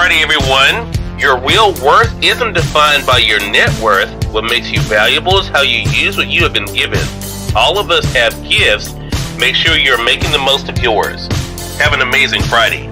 Friday, everyone. Your real worth isn't defined by your net worth. What makes you valuable is how you use what you have been given. All of us have gifts. Make sure you're making the most of yours. Have an amazing Friday.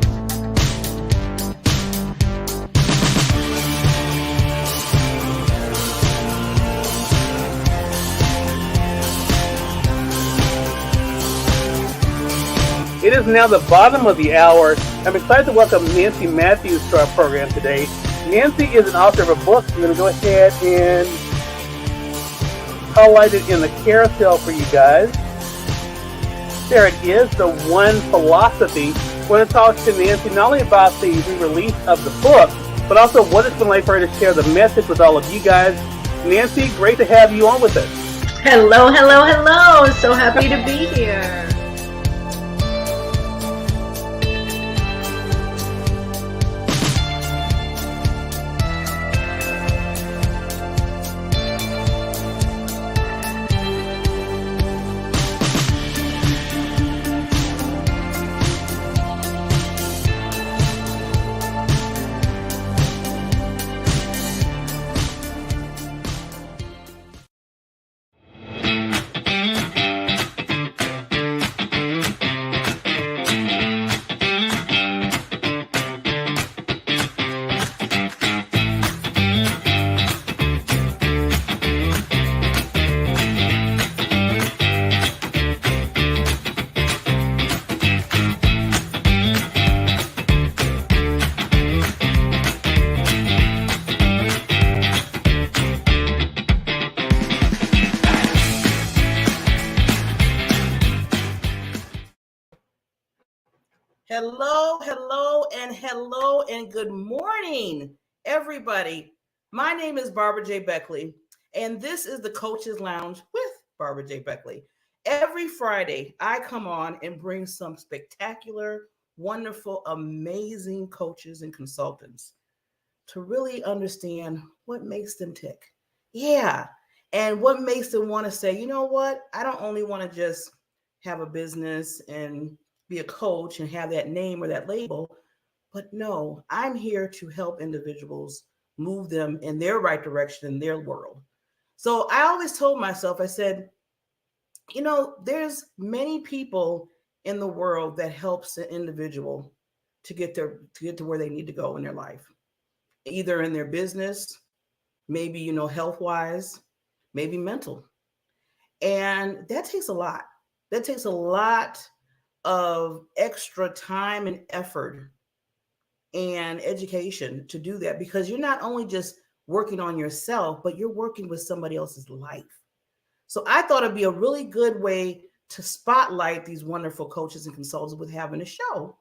It is now the bottom of the hour. I'm excited to welcome Nancy Matthews to our program today. Nancy is an author of a book. I'm going to go ahead and highlight it in the carousel for you guys. There it is, The One Philosophy. I want to talk to Nancy not only about the re-release of the book, but also what it's been like for her to share the message with all of you guys. Nancy, great to have you on with us. Hello, hello, hello. So happy to be here. Hello, and good morning, everybody. My name is Barbara J. Beckley, and this is the Coaches Lounge with Barbara J. Beckley. Every Friday, I come on and bring some spectacular, wonderful, amazing coaches and consultants to really understand what makes them tick. Yeah, and what makes them want to say, you know what? I don't only want to just have a business and be a coach and have that name or that label, but no, I'm here to help individuals move them in their right direction in their world. So I always told myself, I said, you know, there's many people in the world that helps an individual to get to where they need to go in their life, either in their business, maybe, you know, health-wise, maybe mental. And that takes a lot. That takes a lot of extra time and effort and education to do that, because you're not only just working on yourself, but you're working with somebody else's life. So I thought it'd be a really good way to spotlight these wonderful coaches and consultants with having a show,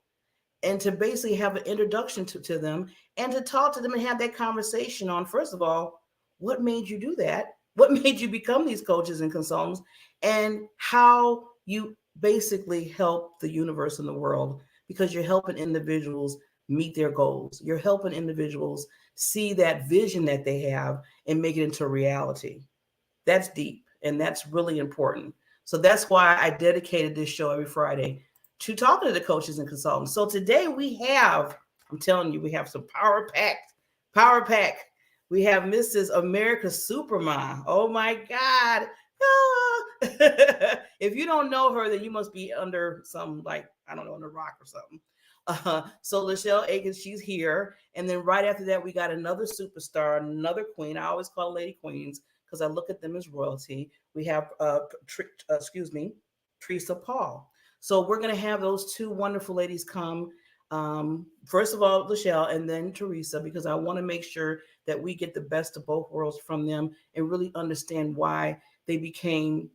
and to basically have an introduction to them, and to talk to them and have that conversation on, first of all, what made you do that? What made you become these coaches and consultants, and how you basically help the universe and the world, because you're helping individuals meet their goals. You're helping individuals see that vision that they have and make it into reality. That's deep, and that's really important. So that's why I dedicated this show every Friday to talking to the coaches and consultants. So today we have, I'm telling you, we have some power pack. We have Mrs. America Supermom. Oh my God. If you don't know her, then you must be under some, like, I don't know, under a rock or something. So Lachelle Aikens, she's here. And then right after that, we got another superstar, another queen. I always call lady queens because I look at them as royalty. We have, Teresa Paul. So we're going to have those two wonderful ladies come. First of all, Lachelle, and then Teresa, because I want to make sure that we get the best of both worlds from them and really understand why they became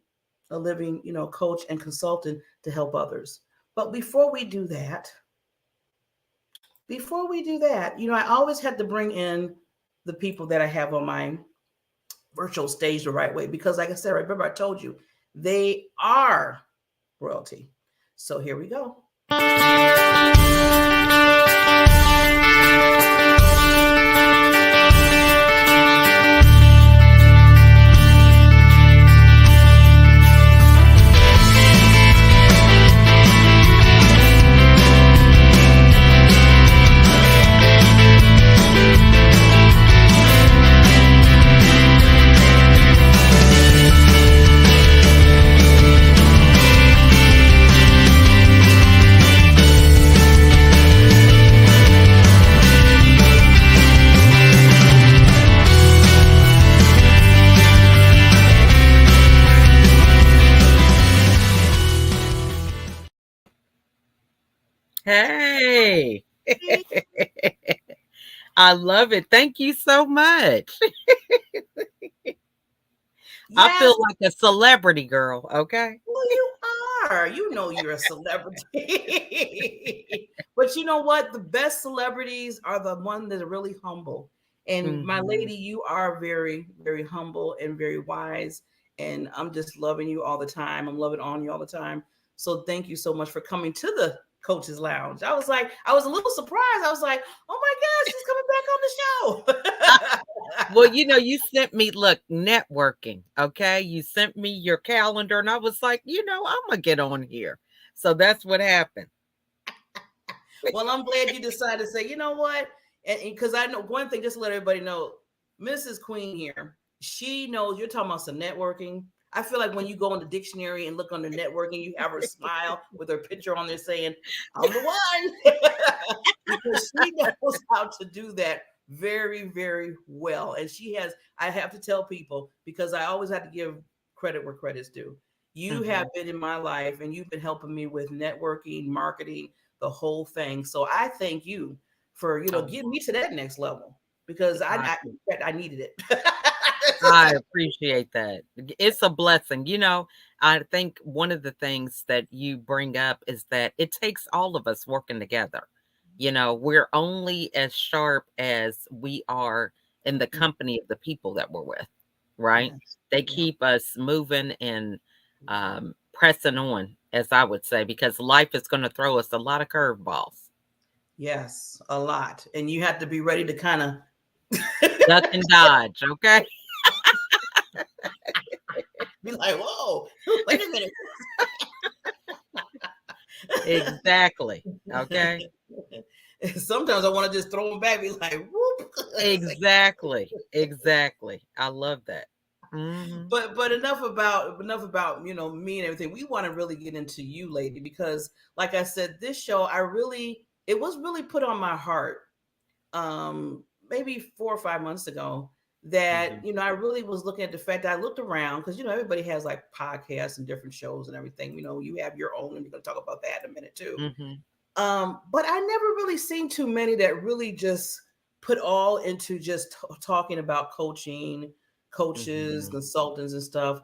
a living, you know, coach and consultant to help others. But before we do that, you know, I always had to bring in the people that I have on my virtual stage the right way, because like I said, remember I told you, they are royalty. So here we go. I love it. Thank you so much. I feel Yes, like a celebrity girl, okay? well, you are. You know you're a celebrity. But you know what? The best celebrities are the ones that are really humble. And my Mhm. lady, you are very, very humble and very wise. And I'm just loving you all the time. I'm loving on you all the time. So thank you so much for coming to the Coaches Lounge. I was a little surprised. I was like, oh my God, she's coming back on the show. Well, you sent me look, networking, okay? You sent me your calendar and I was like, I'm gonna get on here. So that's what happened. Well, I'm glad you decided to say, you know what? And because I know one thing, just to let everybody know, Mrs. Queen here, she knows you're talking about some networking. I feel like when you go in the dictionary and look under networking, you have her smile with her picture on there saying, I'm the one. Because she knows how to do that very, very well. And I have to tell people, because I always have to give credit where credit's due. You have Mhm. been in my life and you've been helping me with networking, marketing, the whole thing. So I thank you for, Oh, getting me to that next level because I I needed it. I appreciate that. It's a blessing. I think one of the things that you bring up is that it takes all of us working together. We're only as sharp as we are in the company of the people that we're with, right? Yes. They Yeah. keep us moving and pressing on, as I would say, because life is going to throw us a lot of curveballs. Yes, a lot. And you have to be ready to kind of Duck and dodge, okay? be like, whoa, wait a minute. Exactly. Okay. Sometimes I want to just throw them back, be like, whoop. Exactly, exactly. I love that. Mhm, But enough about me and everything. We want to really get into you, lady, because like I said, this show it was really put on my heart maybe 4 or 5 months ago that mhm, I really was looking at the fact that I looked around because everybody has like podcasts and different shows and everything. You have your own, and you're going to talk about that in a minute too. mhm, But I never really seen too many that really just put all into just talking about coaching, coaches, mhm, consultants, and stuff.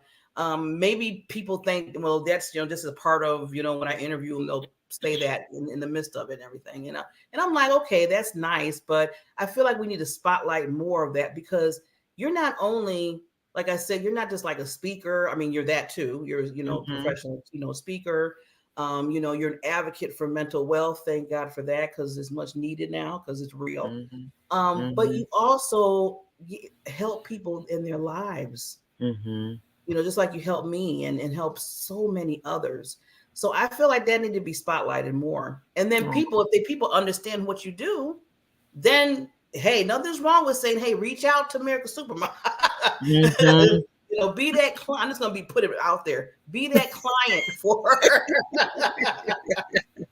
Maybe people think, well, that's this is a part of when I interview them, they'll say that in the midst of it and everything, And I'm like, okay, that's nice, but I feel like we need to spotlight more of that because you're not only like I said, you're not just like a speaker. I mean, you're that too. You're mhm, professional, speaker. You're an advocate for mental wealth. Thank God for that because it's much needed now because it's real. mhm, But you mhm, also help people in their lives, mhm. just like you help me and help so many others. So I feel like that need to be spotlighted more. And then Oh, if people understand what you do, then hey, nothing's wrong with saying, hey, reach out to America Supermom. mhm. Be that client. I'm just gonna be put it out there. Be that client for her.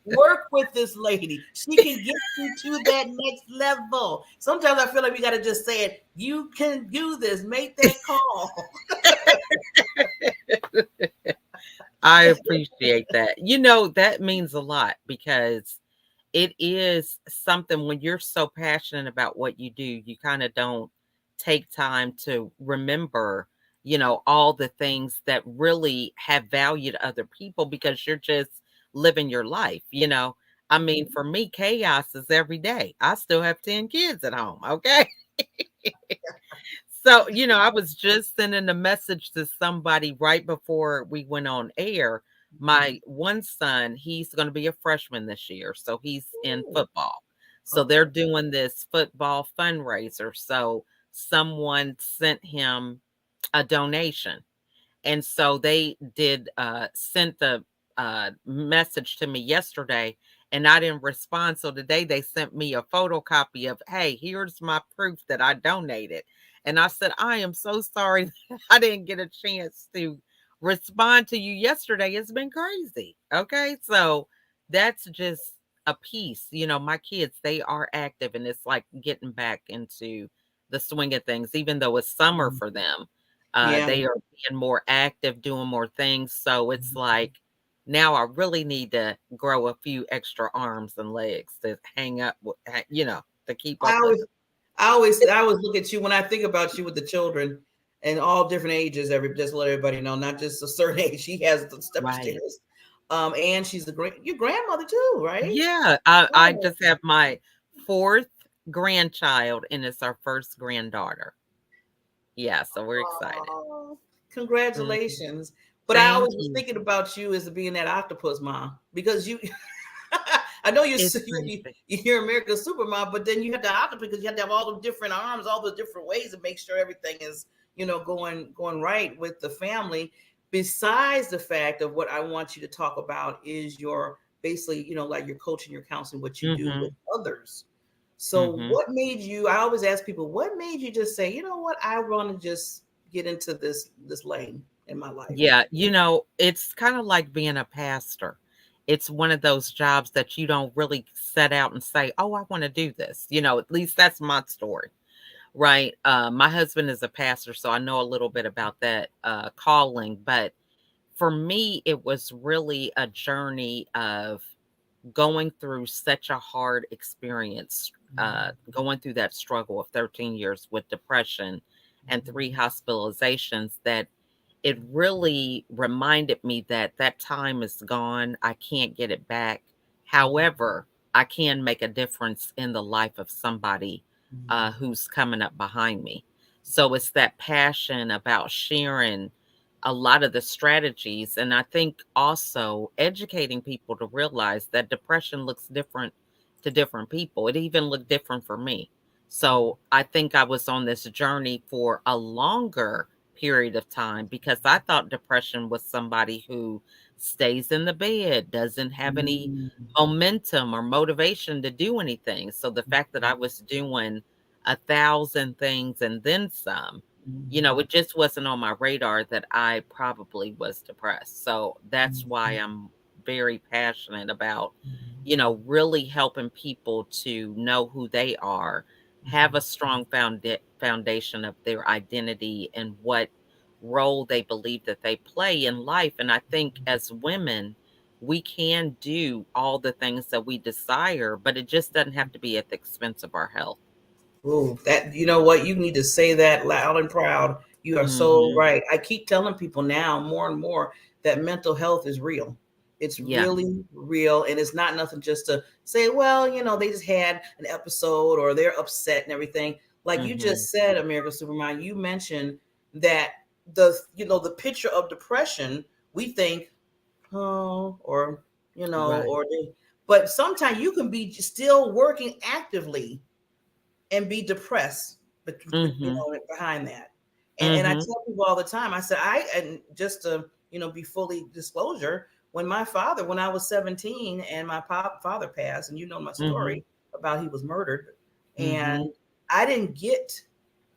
Work with this lady. She can get you to that next level. Sometimes I feel like we got to just say it. You can do this. Make that call. I appreciate that. That means a lot because it is something when you're so passionate about what you do, you kind of don't take time to remember, all the things that really have value to other people because you're just living your life. I mean, for me, chaos is every day. I still have 10 kids at home. Okay. So, I was just sending a message to somebody right before we went on air. My one son, he's going to be a freshman this year. So he's in Ooh, football. So okay. they're doing this football fundraiser. So someone sent him a donation. And so they did sent the message to me yesterday and I didn't respond. So today they sent me a photocopy of, hey, here's my proof that I donated. And I said, I am so sorry that I didn't get a chance to respond to you yesterday. It's been crazy. Okay. So that's just a piece. My kids, they are active and it's like getting back into the swing of things, even though it's summer Mhm. for them. Yeah. They are being more active, doing more things. So it's like now I really need to grow a few extra arms and legs to hang up with, to keep I up with always them. I always look at you when I think about you with the children and all different ages. Just to let everybody know, not just a certain age. She has the Right. stepstairs, and she's your grandmother too, right? Yeah, I Oh, just have my fourth grandchild, and it's our first granddaughter. Yeah, so we're excited. oh, Mhm. congratulations! But I Thank always was you. thinking about you as being that octopus mom because you. I know It's crazy. you're America's Supermom, but then you have the octopus because you have to have all the different arms, all the different ways to make sure everything is going right with the family. Besides the fact of what I want you to talk about is your basically like your coaching, your counseling, what you do with Mhm. others. So Mhm. what made you? I always ask people, what made you just say, you know what, I want to just get into this lane in my life. Yeah, it's kind of like being a pastor. It's one of those jobs that you don't really set out and say, "Oh, I want to do this." At least that's my story, right? My husband is a pastor, so I know a little bit about that calling. But for me, it was really a journey of going through such a hard experience, going through that struggle of 13 years with depression and three hospitalizations, that it really reminded me that that time is gone. I can't get it back. However, I can make a difference in the life of somebody who's coming up behind me. So it's that passion about sharing a lot of the strategies. And I think also educating people to realize that depression looks different to different people. It even looked different for me. So I think I was on this journey for a longer period of time because I thought depression was somebody who stays in the bed, doesn't have any momentum or motivation to do anything. So the fact that I was doing 1,000 things and then some, it just wasn't on my radar that I probably was depressed. So that's why I'm very passionate about, really helping people to know who they are, have a strong foundation of their identity and what role they believe that they play in life. And I think as women, we can do all the things that we desire, but it just doesn't have to be at the expense of our health. Ooh, that you know what? You need to say that loud and proud. You are so Mhm. right. I keep telling people now more and more that mental health is real. It's Yeah. really real, and it's not nothing just to say, well, they just had an episode or they're upset and everything. Like you Mhm. just said, America Superman, you mentioned that the picture of depression, we think, oh, or Right. or but sometimes you can be still working actively and be depressed, but Mhm. behind that. And I Mhm. tell people all the time, I said, and just to be fully disclosure, when I was 17 and my father passed, and you know my Mhm. story about he was murdered, Mhm. and I didn't get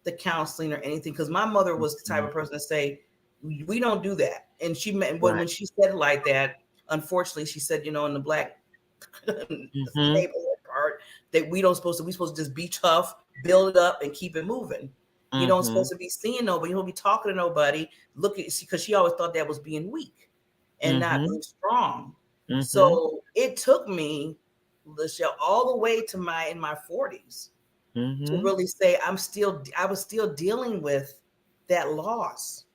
the counseling or anything because my mother was the type Mhm. of person to say, we don't do that. And she meant Right. when she said it like that, unfortunately, she said, in the black Mhm. neighborhood part, that we supposed to just be tough, build it up, and keep it moving. You don't Mhm. supposed to be seeing nobody. You don't be talking to nobody. Look at because she always thought that was being weak and not Mhm. being strong. Mhm. So it took me, Michelle, all the way to my 40s to Mhm. really say I was still dealing with that loss.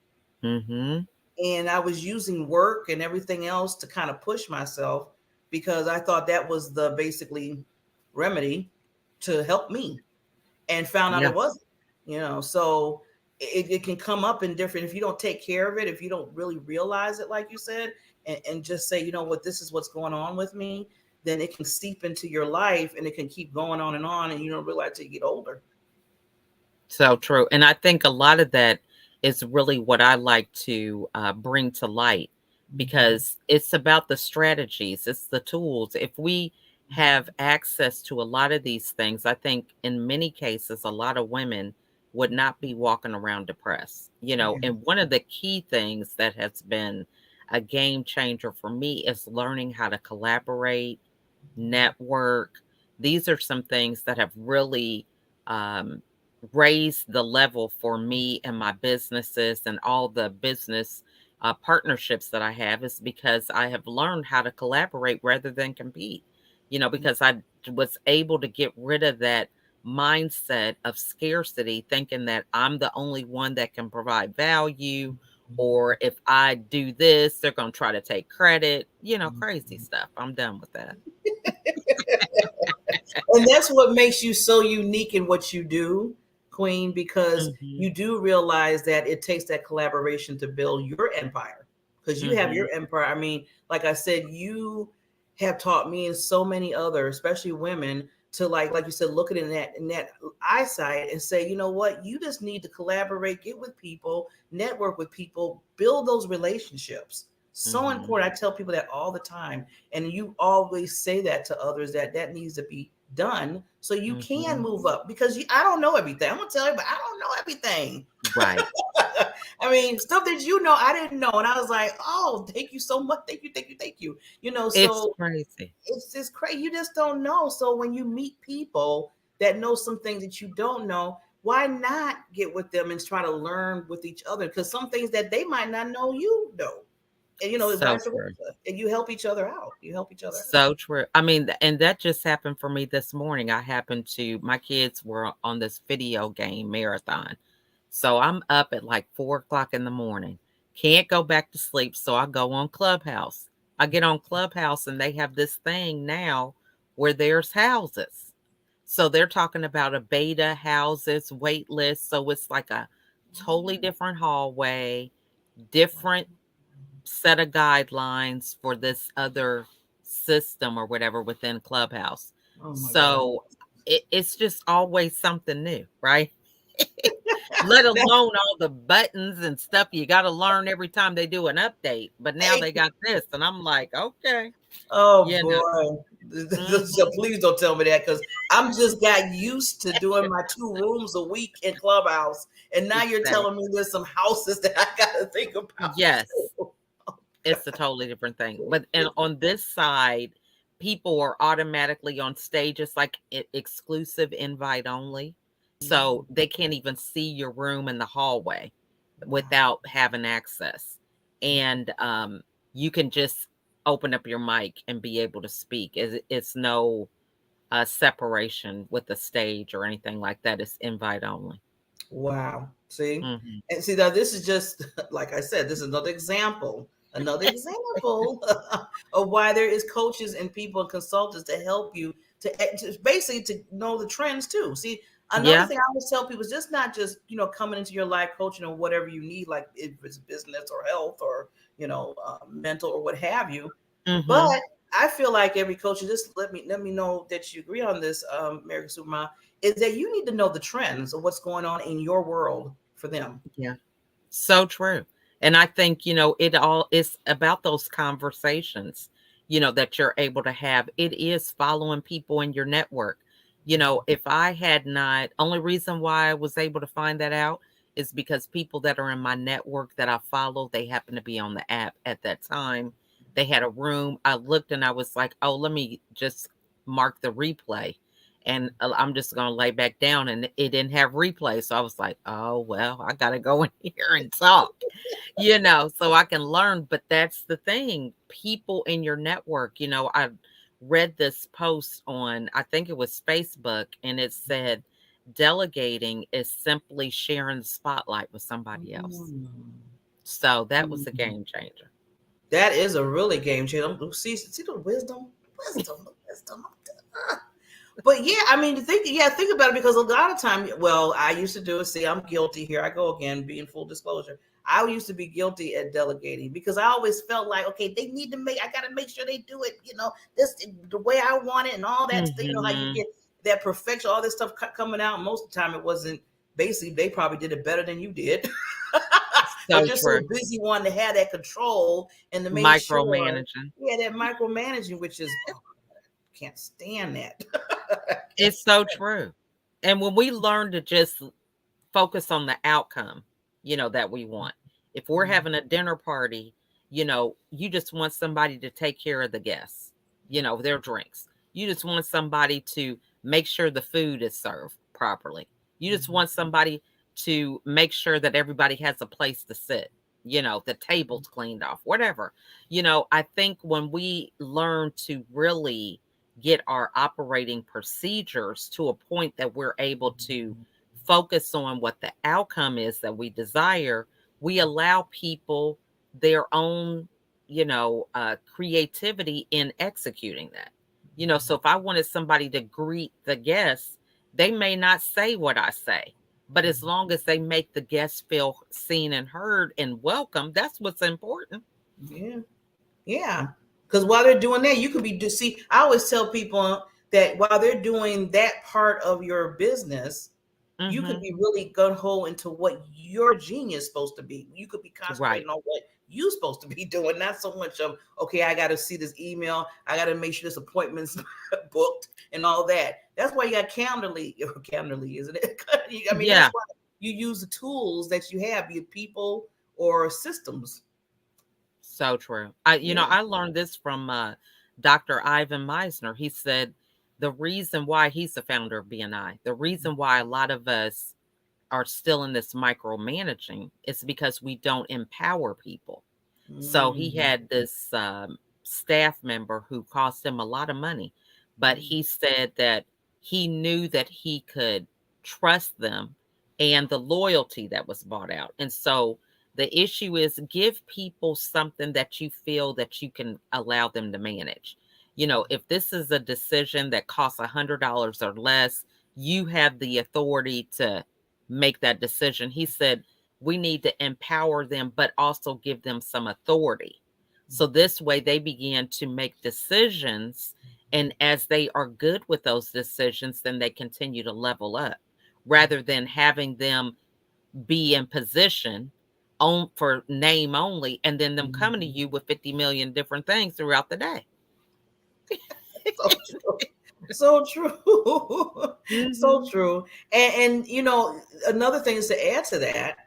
Mhm. And I was using work and everything else to kind of push myself because I thought that was the basically remedy to help me, and found out Yeah. it wasn't. So it can come up in different, if you don't take care of it, if you don't really realize it, like you said, and just say, you know what, this is what's going on with me, then it can seep into your life and it can keep going on, and you don't realize till you get older. So true. And I think a lot of that is really what I like to bring to light because it's about the strategies, it's the tools. If we have access to a lot of these things, I think in many cases, a lot of women would not be walking around depressed. Yeah. And one of the key things that has been a game changer for me is learning how to collaborate, network. These are some things that have really um, raised the level for me and my businesses and all the business partnerships that I have is because I have learned how to collaborate rather than compete. Because I was able to get rid of that mindset of scarcity, thinking that I'm the only one that can provide value, or if I do this, they're going to try to take credit, crazy stuff. I'm done with that. And that's what makes you so unique in what you do, Queen, because Mhm. you do realize that it takes that collaboration to build your empire. Because you have Mhm. your empire. I mean, like I said, you have taught me and so many others, especially women, to like you said, look at it in that eyesight and say, you know what, you just need to collaborate, get with people, network with people, build those relationships. So Mhm. important. I tell people that all the time, and you always say that to others, that needs to be done so you can Mhm. move up, because I don't know everything. I'm gonna tell you, but I don't know everything. Right. I mean, stuff that I didn't know, and I was like, oh, thank you so much, thank you. It's So crazy. it's just crazy. You just don't know. So when you meet people that know some things that you don't know, why not get with them and try to learn with each other? Because some things that they might not know, you know, and So vice true. versa, and you help each other out. So true. I mean, and that just happened for me this morning. My kids were on this video game marathon. So I'm up at like 4 o'clock in the morning. Can't go back to sleep. So I go on Clubhouse. I get on Clubhouse and they have this thing now where there's houses. So they're talking about a beta houses wait list. So it's like a totally different hallway, different set of guidelines for this other system or whatever within Clubhouse. Oh my God. So it's just always something new, right? Let alone all the buttons and stuff you got to learn every time they do an update. But now they got this, and I'm like, okay, Oh you know. boy. So Mhm. please don't tell me that, because I'm just got used to doing my 2 rooms a week in Clubhouse. And now you're telling me Exactly. there's some houses that I gotta think about Yes, too. it's a totally different thing. But and on this side, people are automatically on stages like exclusive invite only. So they can't even see your room in the hallway without having access. And you can just open up your mic and be able to speak. It's no separation with the stage or anything like that. It's invite only. Wow. See? Mhm. And see, now this is just, like I said, this is another example of why there is coaches and people and consultants to help you to basically to know the trends too. See, another Yeah. thing I always tell people is just not just, coming into your life coaching or whatever you need, like if it's business or health or, mental or what have you. But Hmm. I feel like every coach, and just let me know that you agree on this, American Supermom, is that you need to know the trends of what's going on in your world for them. Yeah. So true. And I think, it all is about those conversations, that you're able to have. It is following people in your network. If I had not, only reason why I was able to find that out is because people that are in my network that I follow, they happen to be on the app at that time. They had a room. I looked and I was like, oh, let me just mark the replay. And I'm just going to lay back down, and it didn't have replay. So I was like, oh, well, I got to go in here and talk, so I can learn. But that's the thing. People in your network, I read this post on, I think it was Facebook, and it said, delegating is simply sharing the spotlight with somebody else. So that was a Mm. game changer. That is a really game changer. See the wisdom. But yeah, I mean, think about it, because a lot of time, well, I used to do it. See, I'm guilty here. I go again, being full disclosure. I used to be guilty at delegating because I always felt like, okay, I got to make sure they do it, this the way I want it and all that. How you Hmm. get that perfection, all this stuff coming out. Most of the time, it wasn't. Basically, they probably did it better than you did. But So you're so true. busy wanting to have that control and to make sure, Micromanaging. yeah, that micromanaging, which is, can't stand that. It's so true. And when we learn to just focus on the outcome, that we want. If we're having a dinner party, you just want somebody to take care of the guests, their drinks. You just want somebody to make sure the food is served properly. You just want somebody to make sure that everybody has a place to sit, the table's cleaned off, whatever. I think when we learn to really get our operating procedures to a point that we're able to focus on what the outcome is that we desire, we allow people their own, creativity in executing that. So if I wanted somebody to greet the guests, they may not say what I say, but as long as they make the guests feel seen and heard and welcome, that's what's important. Yeah. Yeah. Because while they're doing that, you could be see. I always tell people that while they're doing that part of your business, you could Mm-hmm. be really gun ho into what your genius is supposed to be. You could be Right. concentrating on what you're supposed to be doing, not so much of okay, I got to see this email, I got to make sure this appointment's booked and all that. That's why you got Calendly, or Calendly, isn't it? I mean, that's Yeah. why you use the tools that you have, be it people or systems. So true. I Yeah. learned this from Dr. Ivan Meisner. He said the reason why he's the founder of BNI, the reason why a lot of us are still in this micromanaging is because we don't empower people. So he Mm. had this staff member who cost him a lot of money, but he said that he knew that he could trust them and the loyalty that was bought out. And so the issue is give people something that you feel that you can allow them to manage. If this is a decision that costs $100 or less, you have the authority to make that decision. He said, we need to empower them, but also give them some authority. So this way they begin to make decisions. And as they are good with those decisions, then they continue to level up rather than having them be in position on for name only and then them coming to you with 50 million different things throughout the day. So true. So true. So Hmm. true. And another thing is to add to that,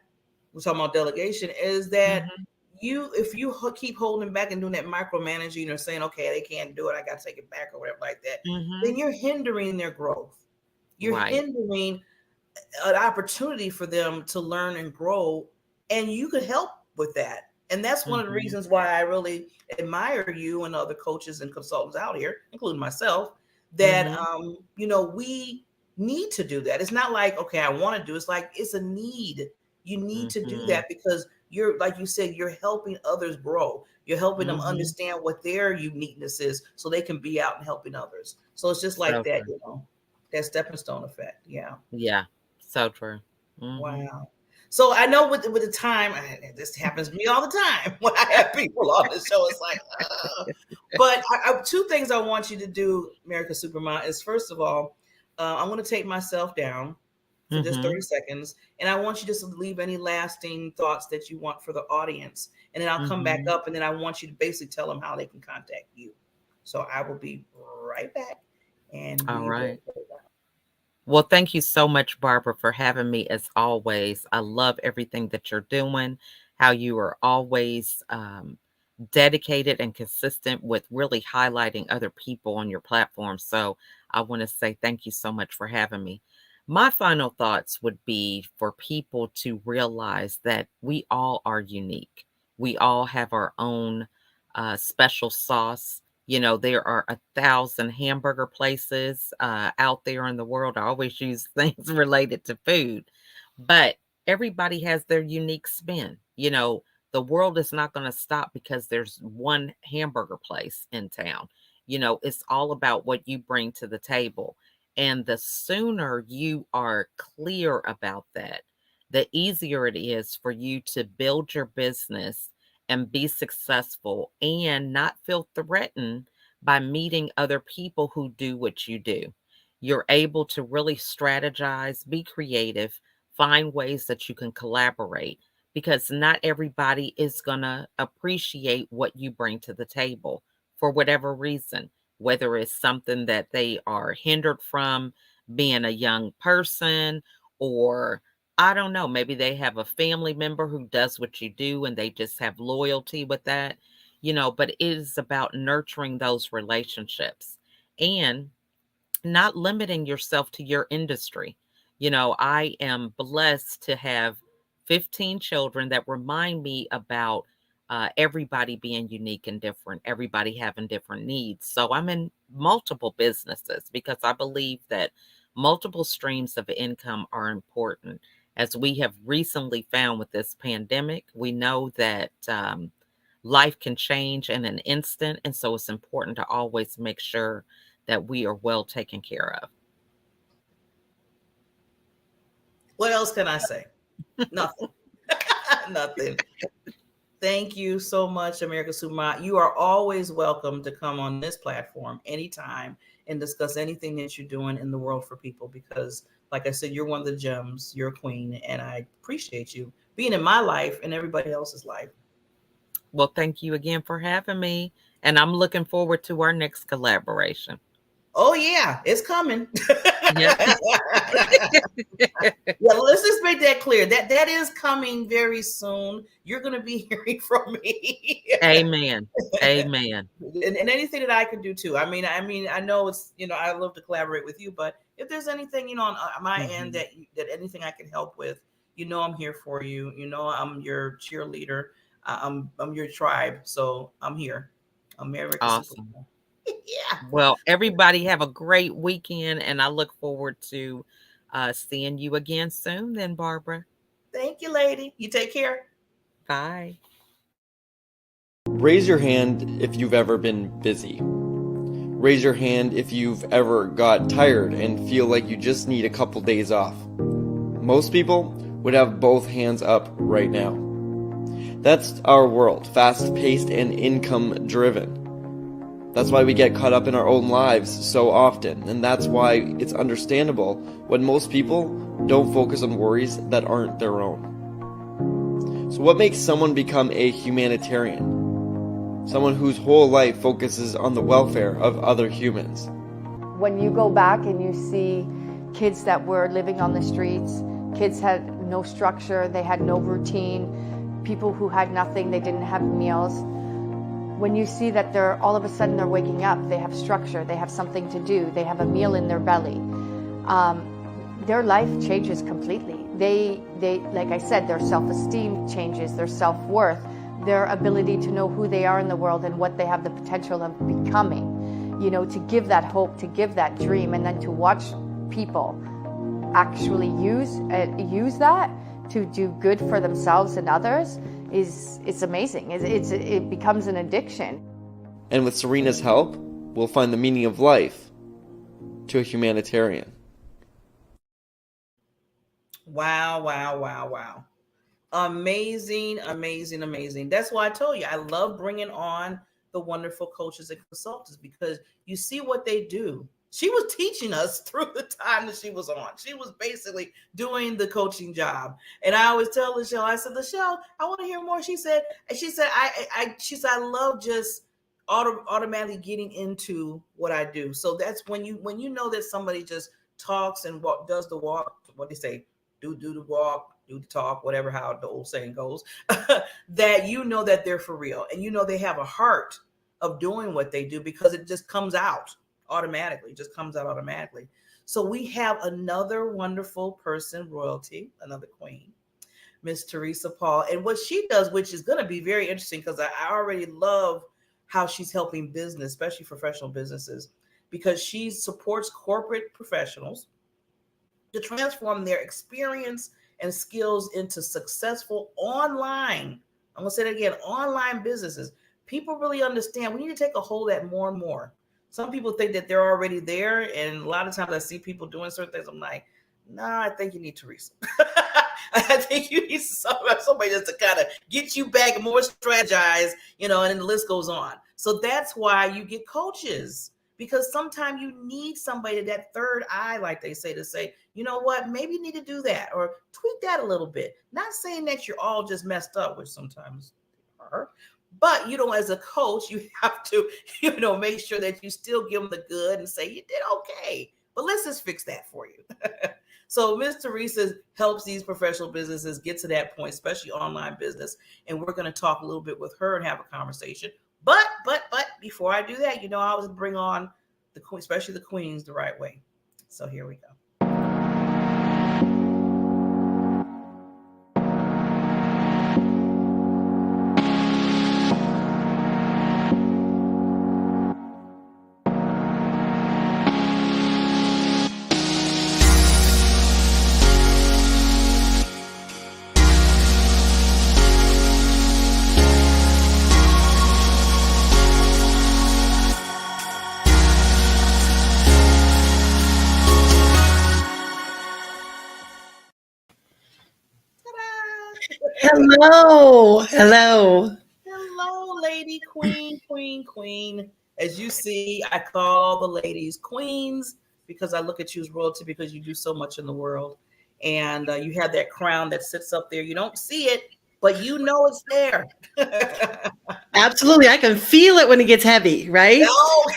we're talking about delegation, is that Hmm. if you keep holding back and doing that micromanaging or saying, okay, they can't do it, I got to take it back or whatever like that, then Hmm. you're hindering their growth. You're Right. hindering an opportunity for them to learn and grow, and you could help with that. And that's one of the Hmm. reasons why I really admire you and other coaches and consultants out here, including myself, that Hmm. we need to do that. It's not like, okay, I want to do, it's like it's a need. You need to do Hmm. that because you're, like you said, you're helping others grow. You're helping them Hmm. understand what their uniqueness is so they can be out and helping others. So it's just like So that, true. that stepping stone effect. Yeah. Yeah. So true. Hmm. Wow. So I know with the time, this happens to me all the time when I have people on the show. It's like, but two things I want you to do, America Supermom, is first of all, I'm going to take myself down for just Hmm. 30 seconds, and I want you just to leave any lasting thoughts that you want for the audience, and then I'll come back Hmm. up, and then I want you to basically tell them how they can contact you. So I will be right back, and All we will. right. Well, thank you so much, Barbara, for having me as always. I love everything that you're doing, how you are always dedicated and consistent with really highlighting other people on your platform. So I want to say thank you so much for having me. My final thoughts would be for people to realize that we all are unique. We all have our own special sauce. There are 1,000 hamburger places out there in the world. I always use things related to food, but everybody has their unique spin. The world is not going to stop because there's one hamburger place in town. It's all about what you bring to the table. And the sooner you are clear about that, the easier it is for you to build your business and be successful and not feel threatened by meeting other people who do what you do. You're able to really strategize, be creative, find ways that you can collaborate because not everybody is going to appreciate what you bring to the table for whatever reason, whether it's something that they are hindered from being a young person or I don't know, maybe they have a family member who does what you do and they just have loyalty with that, but it is about nurturing those relationships and not limiting yourself to your industry. I am blessed to have 15 children that remind me about everybody being unique and different, everybody having different needs. So I'm in multiple businesses because I believe that multiple streams of income are important. As we have recently found with this pandemic, we know that life can change in an instant. And so it's important to always make sure that we are well taken care of. What else can I say? Nothing. Nothing. Thank you so much, America Supermom. You are always welcome to come on this platform anytime and discuss anything that you're doing in the world for people, because like I said, you're one of the gems, you're a queen, and I appreciate you being in my life and everybody else's life. Well, thank you again for having me. And I'm looking forward to our next collaboration. Oh yeah, it's coming. Yeah. Yeah, let's just make that clear. That is coming very soon. You're going to be hearing from me. Amen. Amen. And anything that I can do too. I mean, I know it's, I love to collaborate with you, but if there's anything, on my end that anything I can help with, I'm here for you. I'm your cheerleader. I'm your tribe. So I'm here. America Awesome. Supermom. Yeah. Well, everybody have a great weekend, and I look forward to seeing you again soon then, Barbara. Thank you, lady. You take care. Bye. Raise your hand if you've ever been busy. Raise your hand if you've ever got tired and feel like you just need a couple days off. Most people would have both hands up right now. That's our world, fast-paced and income-driven. That's why we get caught up in our own lives so often, and that's why it's understandable when most people don't focus on worries that aren't their own. So what makes someone become a humanitarian? Someone whose whole life focuses on the welfare of other humans. When you go back and you see kids that were living on the streets, kids had no structure, they had no routine, people who had nothing, they didn't have meals. When you see that they're all of a sudden they're waking up, they have structure, they have something to do, they have a meal in their belly, their life changes completely. They like I said, their self-esteem changes, their self-worth, their ability to know who they are in the world and what they have the potential of becoming. To give that hope, to give that dream, and then to watch people actually use that to do good for themselves and others it's amazing. It becomes an addiction. And with Serena's help, we'll find the meaning of life to a humanitarian. Wow. Amazing. That's why I told you I love bringing on the wonderful coaches and consultants, because you see what they do. She was teaching us through the time that she was on. She was basically doing the coaching job. And I always tell Lachelle, I said, Lachelle, I want to hear more. She said, I love just automatically getting into what I do. So that's when you know that somebody just talks and does the walk, what they say, do the walk, do the talk, whatever, how the old saying goes, that that they're for real. And they have a heart of doing what they do, because it just comes out automatically, So we have another wonderful person, royalty, another queen, Miss Teresa Paul. And what she does, which is going to be very interesting, because I already love how she's helping business, especially professional businesses, because she supports corporate professionals to transform their experience and skills into successful online, I'm going to say it again, online businesses. People really understand we need to take a hold of that more and more. Some people think that they're already there. And a lot of times I see people doing certain things. I'm like, nah, I think you need Teresa. I think you need somebody just to kind of get you back and more strategize, and then the list goes on. So that's why you get coaches, because sometimes you need somebody, that third eye, like they say, to say, you know what, maybe you need to do that or tweak that a little bit. Not saying that you're all just messed up, which sometimes are. But, as a coach, you have to, make sure that you still give them the good and say, you did okay, but let's just fix that for you. So Ms. Teresa helps these professional businesses get to that point, especially online business. And we're going to talk a little bit with her and have a conversation. But before I do that, I always bring on the queen, especially the queens, the right way. So here we go. Hello. Hello. Hello, lady queen, queen, queen. As you see, I call all the ladies queens because I look at you as royalty because you do so much in the world. And you have that crown that sits up there. You don't see it, but you know it's there. Absolutely. I can feel it when it gets heavy, right? Oh,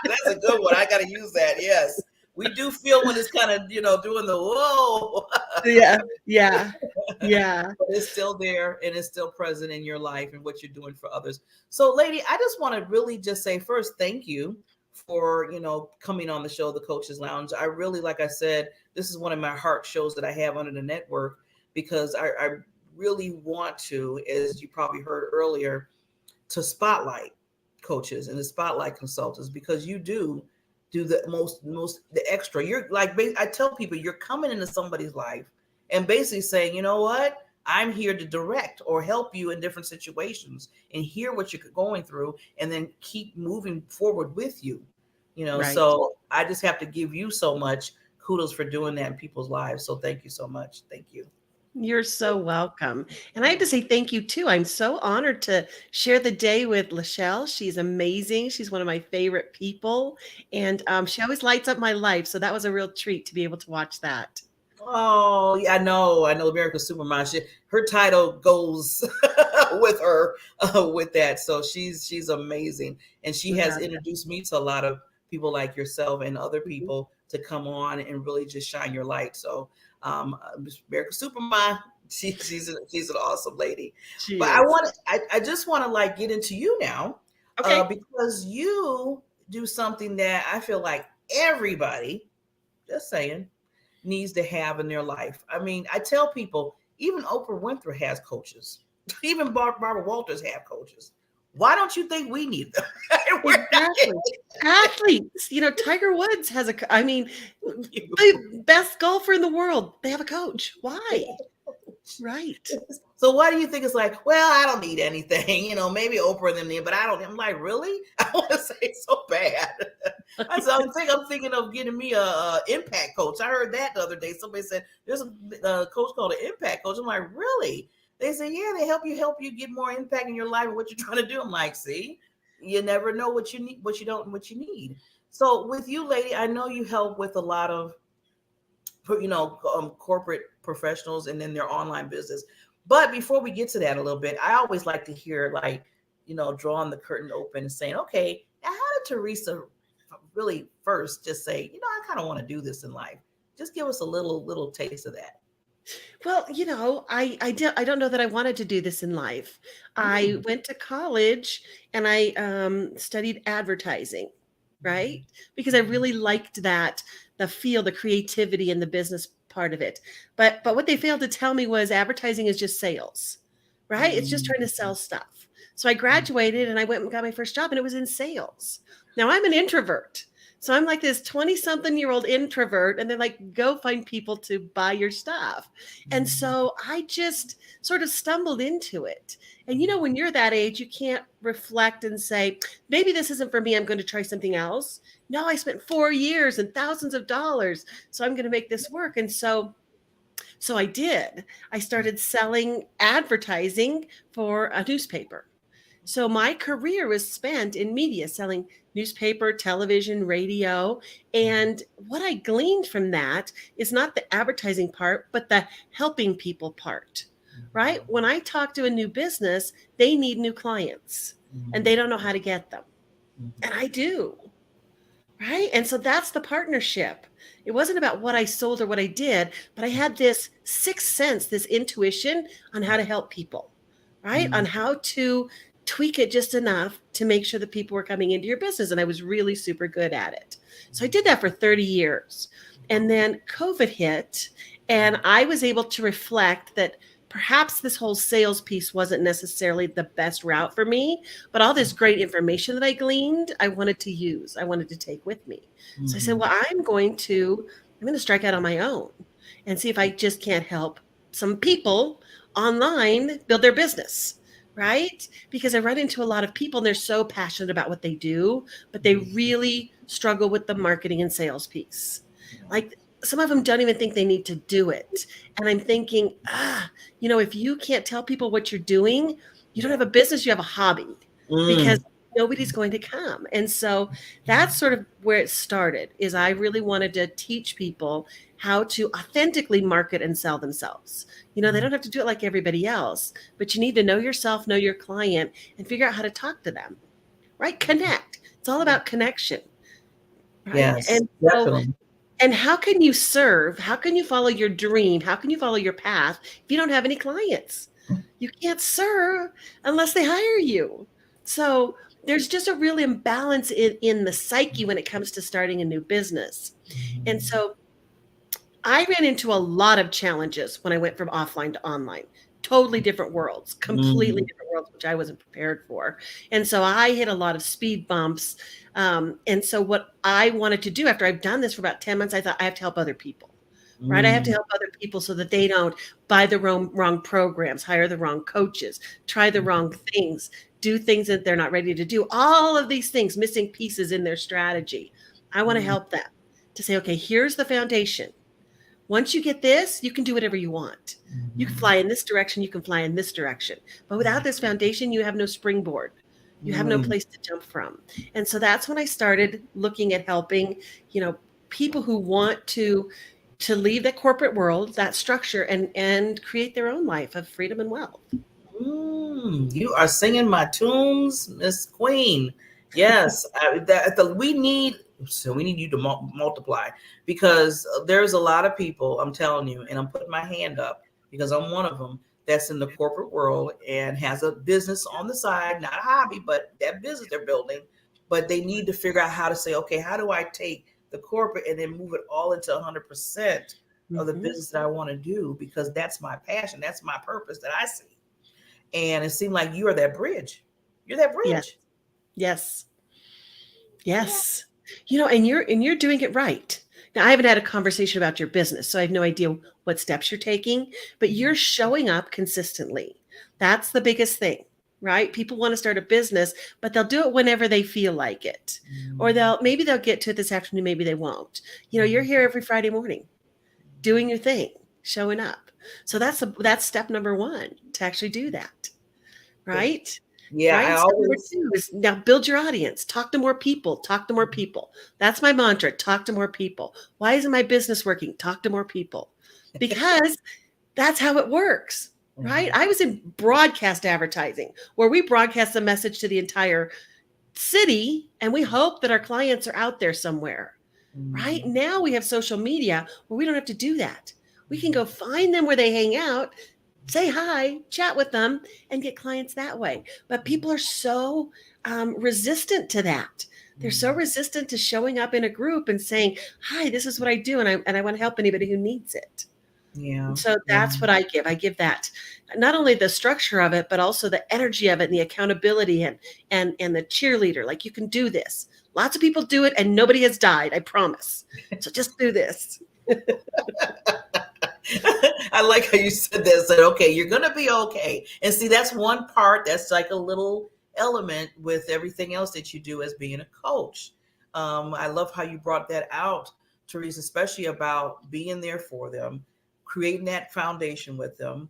that's a good one. I got to use that. Yes. We do feel when it's kind of, doing the whoa. Yeah. Yeah. Yeah. But it's still there and it's still present in your life and what you're doing for others. So, lady, I just want to really just say first, thank you for coming on the show, the Coaches Lounge. I really, like I said, this is one of my heart shows that I have under the network because I really want to, as you probably heard earlier, to spotlight coaches and the spotlight consultants because you do the most the extra. You're like, I tell people, you're coming into somebody's life and basically saying, you know what, I'm here to direct or help you in different situations and hear what you're going through and then keep moving forward with you. Right. So I just have to give you so much kudos for doing that in people's lives. So thank you so much. Thank you. You're so welcome. And I have to say thank you too. I'm so honored to share the day with Lachelle. She's amazing. She's one of my favorite people. And she always lights up my life. So that was a real treat to be able to watch that. Oh, yeah, I know American Supermom. Her title goes with her with that. So she's amazing, and she has introduced me to a lot of people like yourself and other people to come on and really just shine your light. So, American Supermom, she's an awesome lady. But I just want to like get into you now, because you do something that I feel like everybody, just saying, needs to have in their life. I mean, I tell people, even Oprah Winfrey has coaches. Even Barbara Walters have coaches. Why don't you think we need them? Exactly. Athletes. Tiger Woods has the best golfer in the world. They have a coach. Why? Right. So why do you think it's like, well, I don't need anything, maybe Oprah and them need, but I don't. I'm like, really? I want to say so bad. I'm thinking of getting me a impact coach. I heard that the other day. Somebody said there's a coach called an impact coach. I'm like, really? They say, yeah, they help you get more impact in your life and what you're trying to do. I'm like, see, you never know what you need, what you don't, and what you need. So with you, lady, I know you help with a lot of corporate professionals and then their online business. But before we get to that a little bit, I always like to hear drawing the curtain open and saying, okay, now how did Teresa really first just say, I kind of want to do this in life? Just give us a little taste of that. Well, I don't know that I wanted to do this in life. I went to college and I studied advertising, right? Because I really liked the feel, the creativity and the business part of it. But what they failed to tell me was advertising is just sales, right? It's just trying to sell stuff. So I graduated and I went and got my first job and it was in sales. Now I'm an introvert. So I'm like this 20-something-year-old introvert, and they're like, go find people to buy your stuff. And so I just sort of stumbled into it. And when you're that age, you can't reflect and say, maybe this isn't for me. I'm going to try something else. No, I spent 4 years and thousands of dollars. So I'm going to make this work. And so I did. I started selling advertising for a newspaper. So my career was spent in media, selling newspaper, television, radio. And what I gleaned from that is not the advertising part, but the helping people part, right? When I talk to a new business, they need new clients and they don't know how to get them. And I do, right? And so that's the partnership. It wasn't about what I sold or what I did, but I had this sixth sense, this intuition on how to help people, right? On how to tweak it just enough to make sure that people were coming into your business. And I was really super good at it. So I did that for 30 years. And then COVID hit, and I was able to reflect that perhaps this whole sales piece wasn't necessarily the best route for me, but all this great information that I gleaned, I wanted to use, I wanted to take with me. So I said, well, I'm going to strike out on my own and see if I just can't help some people online build their business. Right? Because I run into a lot of people and they're so passionate about what they do, but they really struggle with the marketing and sales piece. Like some of them don't even think they need to do it. And I'm thinking, if you can't tell people what you're doing, you don't have a business, you have a hobby, because nobody's going to come. And so that's sort of where it started, is I really wanted to teach people how to authentically market and sell themselves. They don't have to do it like everybody else, but you need to know yourself, know your client, and figure out how to talk to them, right? Connect. It's all about connection, right? Yes, And so, definitely. and how can you serve? How can you follow your dream? How can you follow your path if you don't have any clients? You can't serve unless they hire you. So there's just a real imbalance in the psyche when it comes to starting a new business. And so I ran into a lot of challenges when I went from offline to online. Totally different worlds, completely different worlds, which I wasn't prepared for. And so I hit a lot of speed bumps. And so what I wanted to do after I've done this for about 10 months, I thought I have to help other people, right? I have to help other people so that they don't buy the wrong programs, hire the wrong coaches, try the wrong things, do things that they're not ready to do. All of these things, missing pieces in their strategy. I want to help them to say, okay, here's the foundation. Once you get this, you can do whatever you want. You can fly in this direction, you can fly in this direction. But without this foundation, you have no springboard. You have no place to jump from. And so that's when I started looking at helping, people who want to leave the corporate world, that structure, and create their own life of freedom and wealth. You are singing my tunes, Miss Queen. Yes, we need you to multiply, because there's a lot of people, I'm telling you, and I'm putting my hand up because I'm one of them, that's in the corporate world and has a business on the side, not a hobby, but that business they're building. But they need to figure out how to say, okay, how do I take the corporate and then move it all into 100% of the business that I want to do, because that's my passion, that's my purpose that I see. And it seemed like you are that bridge. You're that bridge. Yes. And you're doing it right. Now, I haven't had a conversation about your business, so I have no idea what steps you're taking, but you're showing up consistently. That's the biggest thing, right? People want to start a business, but they'll do it whenever they feel like it. Or maybe they'll get to it this afternoon, maybe they won't. You're here every Friday morning doing your thing, showing up. So that's step number one, to actually do that. Right? Yeah, right. Step number two is now build your audience. Talk to more people. Talk to more people. That's my mantra. Talk to more people. Why isn't my business working? Talk to more people. Because that's how it works. Right? I was in broadcast advertising, where we broadcast a message to the entire city, and we hope that our clients are out there somewhere. Right? Now we have social media where we don't have to do that. We can go find them where they hang out, say hi, chat with them, and get clients that way. But people are so resistant to that. They're so resistant to showing up in a group and saying, hi, this is what I do, and I want to help anybody who needs it. Yeah. So that's what I give. I give that, not only the structure of it, but also the energy of it and the accountability and the cheerleader. Like, you can do this. Lots of people do it and nobody has died, I promise. So just do this. I like how you said that. Said, okay, you're going to be okay. And see, that's one part that's like a little element with everything else that you do as being a coach. I love how you brought that out, Therese, especially about being there for them, creating that foundation with them,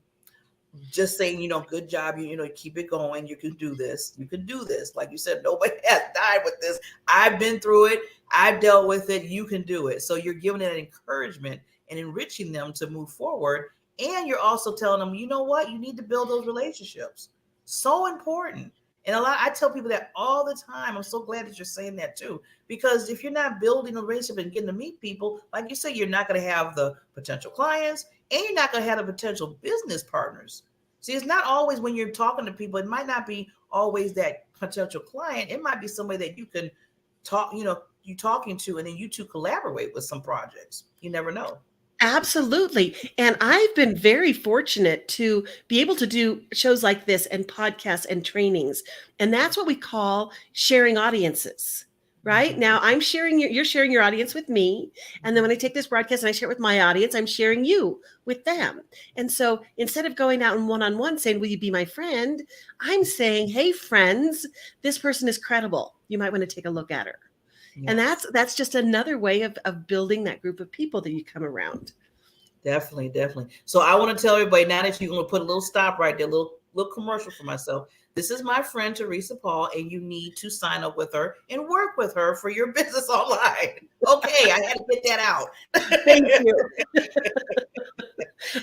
just saying, good job, keep it going. You can do this. You can do this. Like you said, nobody has died with this. I've been through it. I've dealt with it. You can do it. So you're giving it encouragement and enriching them to move forward. And you're also telling them, you know what? You need to build those relationships. So important. And I tell people that all the time. I'm so glad that you're saying that too, because if you're not building a relationship and getting to meet people, like you said, you're not going to have the potential clients, and you're not going to have the potential business partners. See, it's not always when you're talking to people, it might not be always that potential client. It might be somebody that you can talk, you talking to, and then you two collaborate with some projects. You never know. Absolutely. And I've been very fortunate to be able to do shows like this and podcasts and trainings. And that's what we call sharing audiences. Right now, you're sharing your audience with me. And then when I take this broadcast and I share it with my audience, I'm sharing you with them. And so instead of going out and one-on-one saying, will you be my friend? I'm saying, hey, friends, this person is credible. You might want to take a look at her. And Yes. that's just another way of building that group of people that you come around. Definitely, definitely. So I want to tell everybody now that you're going to put a little stop right there, little commercial for myself. This is my friend Teresa Paul, and you need to sign up with her and work with her for your business online. Okay, I had to get that out. Thank you.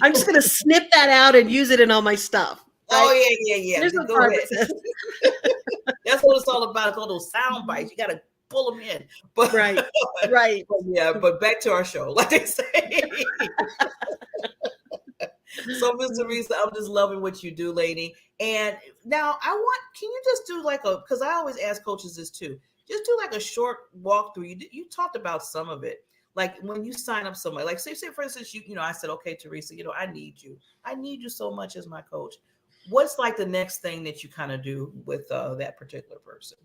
I'm just going to snip that out and use it in all my stuff. Right? Oh yeah. Here's what Go Barbara ahead. says. That's what it's all about. It's all those sound bites. You got to pull them in. But Right. but back to our show, like they say. So, Miss Teresa, I'm just loving what you do, lady. And now can you just do because I always ask coaches this too, just do like a short walkthrough. You talked about some of it. Like when you sign up somewhere, like say for instance, I said, okay, Teresa, I need you. I need you so much as my coach. What's like the next thing that you kind of do with that particular person?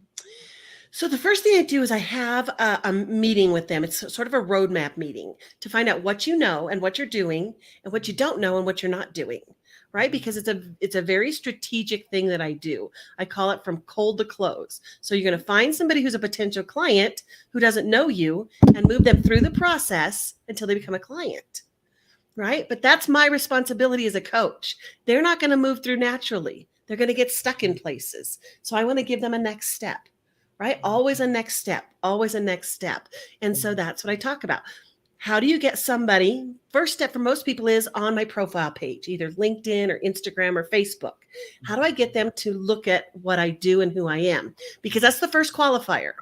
So the first thing I do is I have a meeting with them. It's sort of a roadmap meeting to find out what you know and what you're doing and what you don't know and what you're not doing, right? Because it's a very strategic thing that I do. I call it from cold to close. So you're going to find somebody who's a potential client who doesn't know you and move them through the process until they become a client, right? But that's my responsibility as a coach. They're not going to move through naturally. They're going to get stuck in places. So I want to give them a next step. Right? Always a next step, always a next step. And so that's what I talk about. How do you get somebody? First step for most people is on my profile page, either LinkedIn or Instagram or Facebook. How do I get them to look at what I do and who I am? Because that's the first qualifier.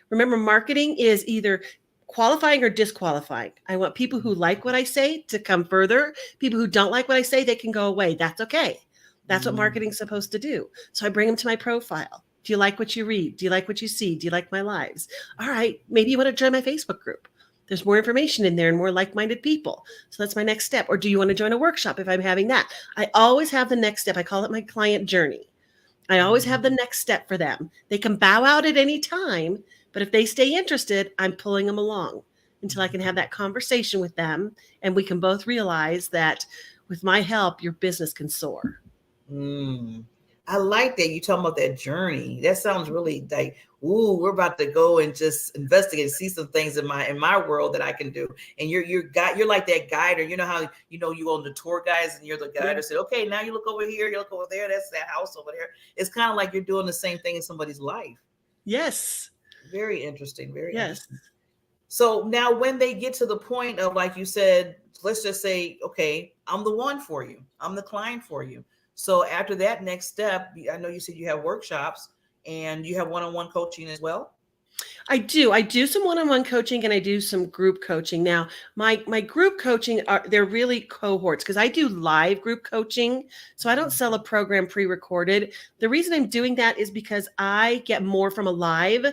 Remember, marketing is either qualifying or disqualifying. I want people who like what I say to come further. People who don't like what I say, they can go away. That's okay. That's what marketing's supposed to do. So I bring them to my profile. Do you like what you read? Do you like what you see? Do you like my lives? All right, maybe you want to join my Facebook group. There's more information in there and more like-minded people. So that's my next step. Or do you want to join a workshop if I'm having that? I always have the next step. I call it my client journey. I always have the next step for them. They can bow out at any time, but if they stay interested, I'm pulling them along until I can have that conversation with them and we can both realize that with my help, your business can soar. I like that you talking about that journey. That sounds really like, ooh, we're about to go and just investigate, see some things in my world that I can do. And you're like that guider. You know how you on the tour guides and you're the guide that said, okay, now you look over here, you look over there, that's that house over there. It's kind of like you're doing the same thing in somebody's life. Yes. Very interesting. Very interesting. So now when they get to the point of, like you said, let's just say, okay, I'm the one for you. I'm the client for you. So after that next step, I know you said you have workshops and you have one-on-one coaching as well. I do some one-on-one coaching and I do some group coaching. Now, my group coaching they're really cohorts because I do live group coaching. So I don't sell a program pre-recorded. The reason I'm doing that is because I get more from a live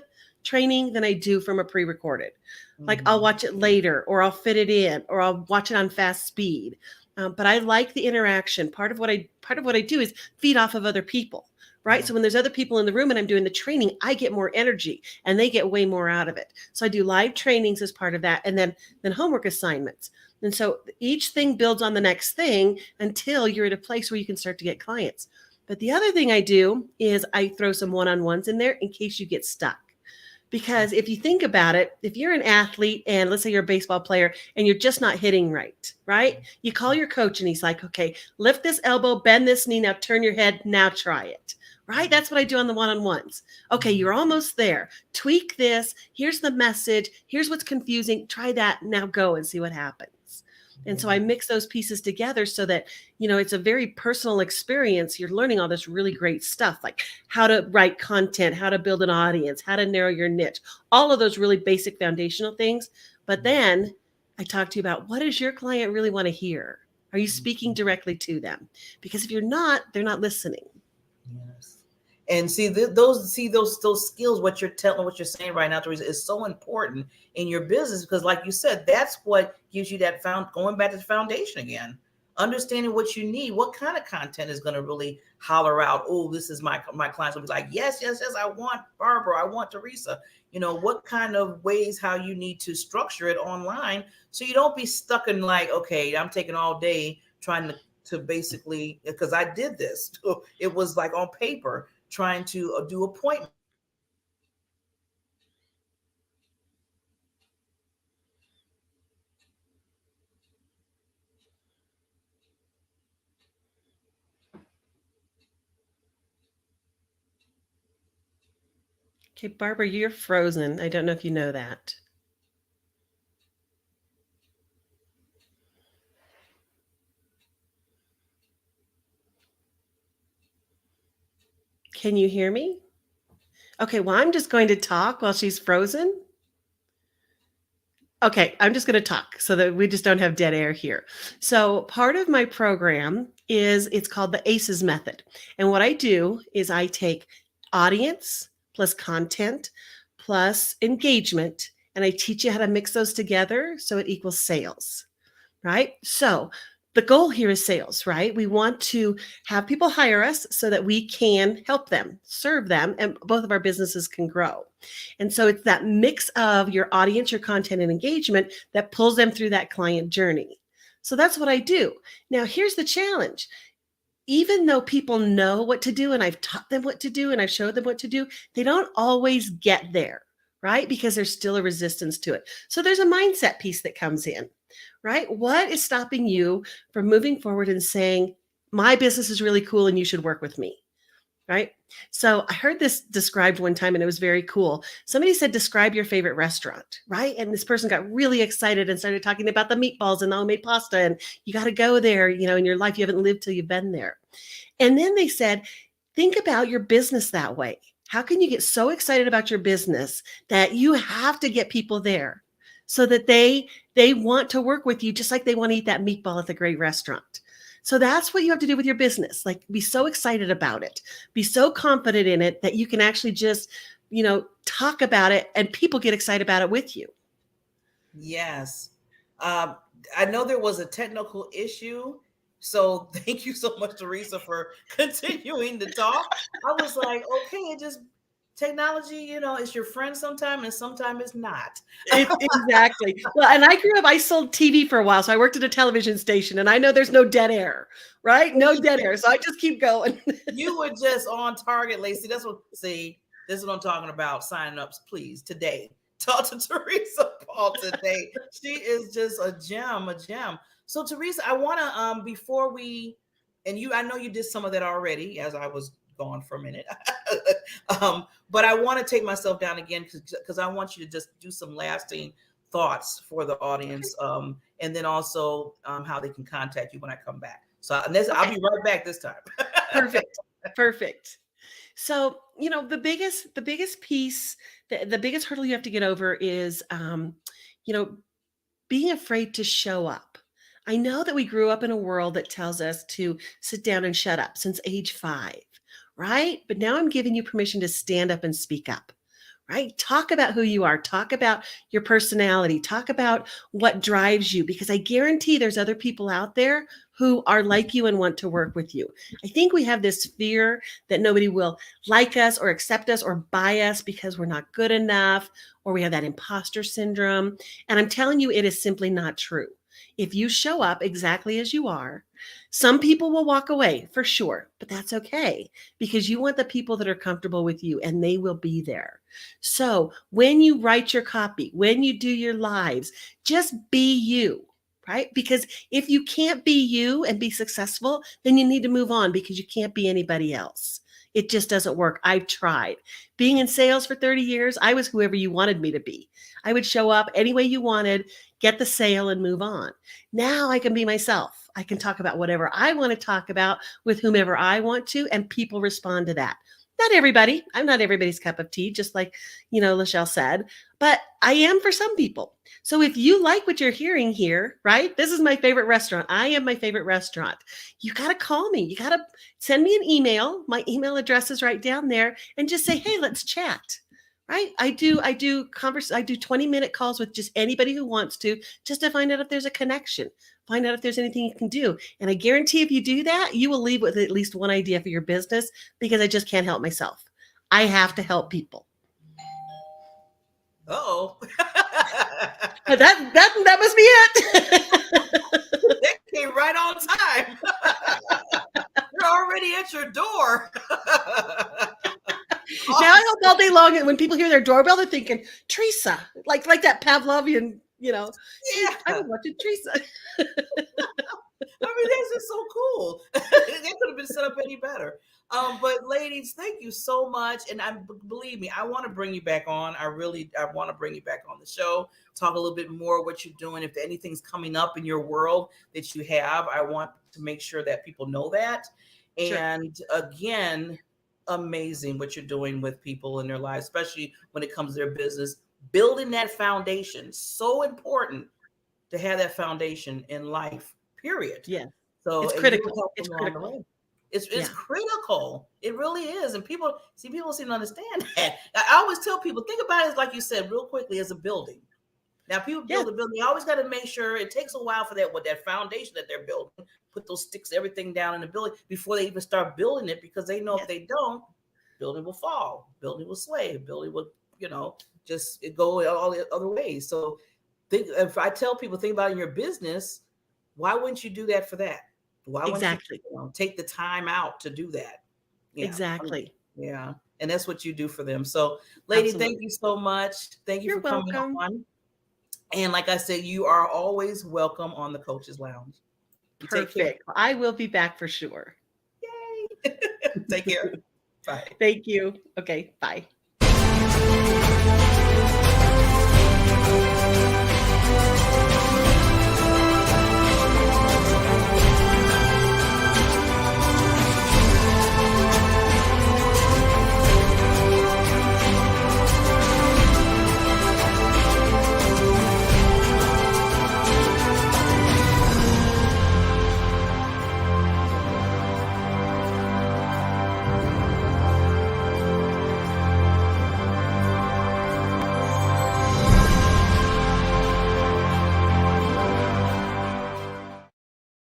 training than I do from a pre-recorded. Like I'll watch it later or I'll fit it in or I'll watch it on fast speed. But I like the interaction. Part of what I do is feed off of other people, right? Yeah. So when there's other people in the room and I'm doing the training, I get more energy and they get way more out of it. So I do live trainings as part of that, and then homework assignments. And so each thing builds on the next thing until you're at a place where you can start to get clients. But the other thing I do is I throw some one-on-ones in there in case you get stuck. Because if you think about it, if you're an athlete and let's say you're a baseball player and you're just not hitting right? You call your coach and he's like, okay, lift this elbow, bend this knee, now turn your head, now try it, right? That's what I do on the one-on-ones. Okay, you're almost there. Tweak this. Here's the message. Here's what's confusing. Try that. Now go and see what happens. And so I mix those pieces together so that, it's a very personal experience. You're learning all this really great stuff, like how to write content, how to build an audience, how to narrow your niche, all of those really basic foundational things. But then I talk to you about, what does your client really want to hear? Are you speaking directly to them? Because if you're not, they're not listening. Yes. And see those skills, what you're saying right now, Teresa, is so important in your business because, like you said, that's what gives you that going back to the foundation again. Understanding what you need, what kind of content is going to really holler out, oh, this is my clients will be like, yes, I want Barbara, I want Teresa. What kind of ways, how you need to structure it online so you don't be stuck in like, okay, I'm taking all day trying to basically, because I did this. It was like on paper trying to do appointments. Okay, Barbara, you're frozen. I don't know if you know that. Can you hear me? Okay, well, I'm just going to talk while she's frozen. Okay, I'm just going to talk so that we just don't have dead air here. So, part of my program is it's called the ACEs method. And what I do is I take audience plus content plus engagement, and I teach you how to mix those together so it equals sales, right? So, the goal here is sales, right? We want to have people hire us so that we can help them, serve them, and both of our businesses can grow. And so it's that mix of your audience, your content, and engagement that pulls them through that client journey. So that's what I do. Now, here's the challenge. Even though people know what to do and I've taught them what to do and I've showed them what to do, they don't always get there, right? Because there's still a resistance to it. So there's a mindset piece that comes in, right? What is stopping you from moving forward and saying, my business is really cool and you should work with me, right? So I heard this described one time and it was very cool. Somebody said, describe your favorite restaurant, right? And this person got really excited and started talking about the meatballs and homemade pasta and you got to go there, in your life. You haven't lived till you've been there. And then they said, think about your business that way. How can you get so excited about your business that you have to get people there so that they want to work with you just like they want to eat that meatball at the great restaurant? So that's what you have to do with your business. Like, be so excited about it, be so confident in it that you can actually just, talk about it and people get excited about it with you. Yes. I know there was a technical issue. So thank you so much, Teresa, for continuing to talk. I was like, okay, technology, it's your friend sometime and sometime it's not. Exactly. Well, and I sold TV for a while. So I worked at a television station and I know there's no dead air, right? No dead air. So I just keep going. You were just on target, Lacey. This is what I'm talking about. Sign ups, please, today. Talk to Teresa Paul today. She is just a gem. So Teresa, I want to, before we, I know you did some of that already as I was gone for a minute. But I want to take myself down again because I want you to just do some lasting thoughts for the audience. And then also how they can contact you when I come back. So I'll be right back this time. Perfect. So, the biggest piece, the biggest hurdle you have to get over is, being afraid to show up. I know that we grew up in a world that tells us to sit down and shut up since age 5, right? But now I'm giving you permission to stand up and speak up, right? Talk about who you are. Talk about your personality. Talk about what drives you, because I guarantee there's other people out there who are like you and want to work with you. I think we have this fear that nobody will like us or accept us or buy us because we're not good enough, or we have that imposter syndrome. And I'm telling you, it is simply not true. If you show up exactly as you are, some people will walk away for sure, but that's okay because you want the people that are comfortable with you and they will be there. So when you write your copy, when you do your lives, just be you, right? Because if you can't be you and be successful, then you need to move on because you can't be anybody else. It just doesn't work. I've tried. Being in sales for 30 years, I was whoever you wanted me to be. I would show up any way you wanted, get the sale, and move on. Now I can be myself. I can talk about whatever I want to talk about with whomever I want to, and people respond to that. Not everybody. I'm not everybody's cup of tea, just like, Lachelle said, but I am for some people. So if you like what you're hearing here, right? This is my favorite restaurant. I am my favorite restaurant. You got to call me. You got to send me an email. My email address is right down there, and just say, hey, let's chat. Right? I do 20-minute calls with just anybody who wants to, just to find out if there's a connection, find out if there's anything you can do. And I guarantee if you do that, you will leave with at least one idea for your business, because I just can't help myself. I have to help people. Uh-oh. that must be it. That came right on time. You're already at your door. Now I hope all day long, and when people hear their doorbell, they're thinking, Teresa, like that Pavlovian, Yeah. I would watch it, Teresa. I mean, that's just so cool. That could have been set up any better. But ladies, thank you so much. And believe me, I want to bring you back on. I want to bring you back on the show, talk a little bit more what you're doing. If anything's coming up in your world that you have, I want to make sure that people know that. Sure. And again, amazing what you're doing with people in their lives, especially when it comes to their business. Building that foundation, so important to have that foundation in life, period. Yeah. So it's critical. It's critical. It's critical. It really is. And people seem to understand that. I always tell people, think about it as, like you said, real quickly, as a building. Now, people build a building. You always got to make sure it takes a while for that foundation that they're building, put those sticks, everything down in the building before they even start building it, because they know if they don't, building will fall, building will sway, building will, just go all the other ways. So if I tell people, think about it in your business, why wouldn't you do that for that? Why wouldn't you take the time out to do that? Yeah. Exactly. Yeah. And that's what you do for them. So, lady, thank you so much. Thank you for coming on. And like I said, you are always welcome on the Coach's Lounge. Perfect. I will be back for sure. Yay. Take care. Bye. Thank you. Okay. Bye.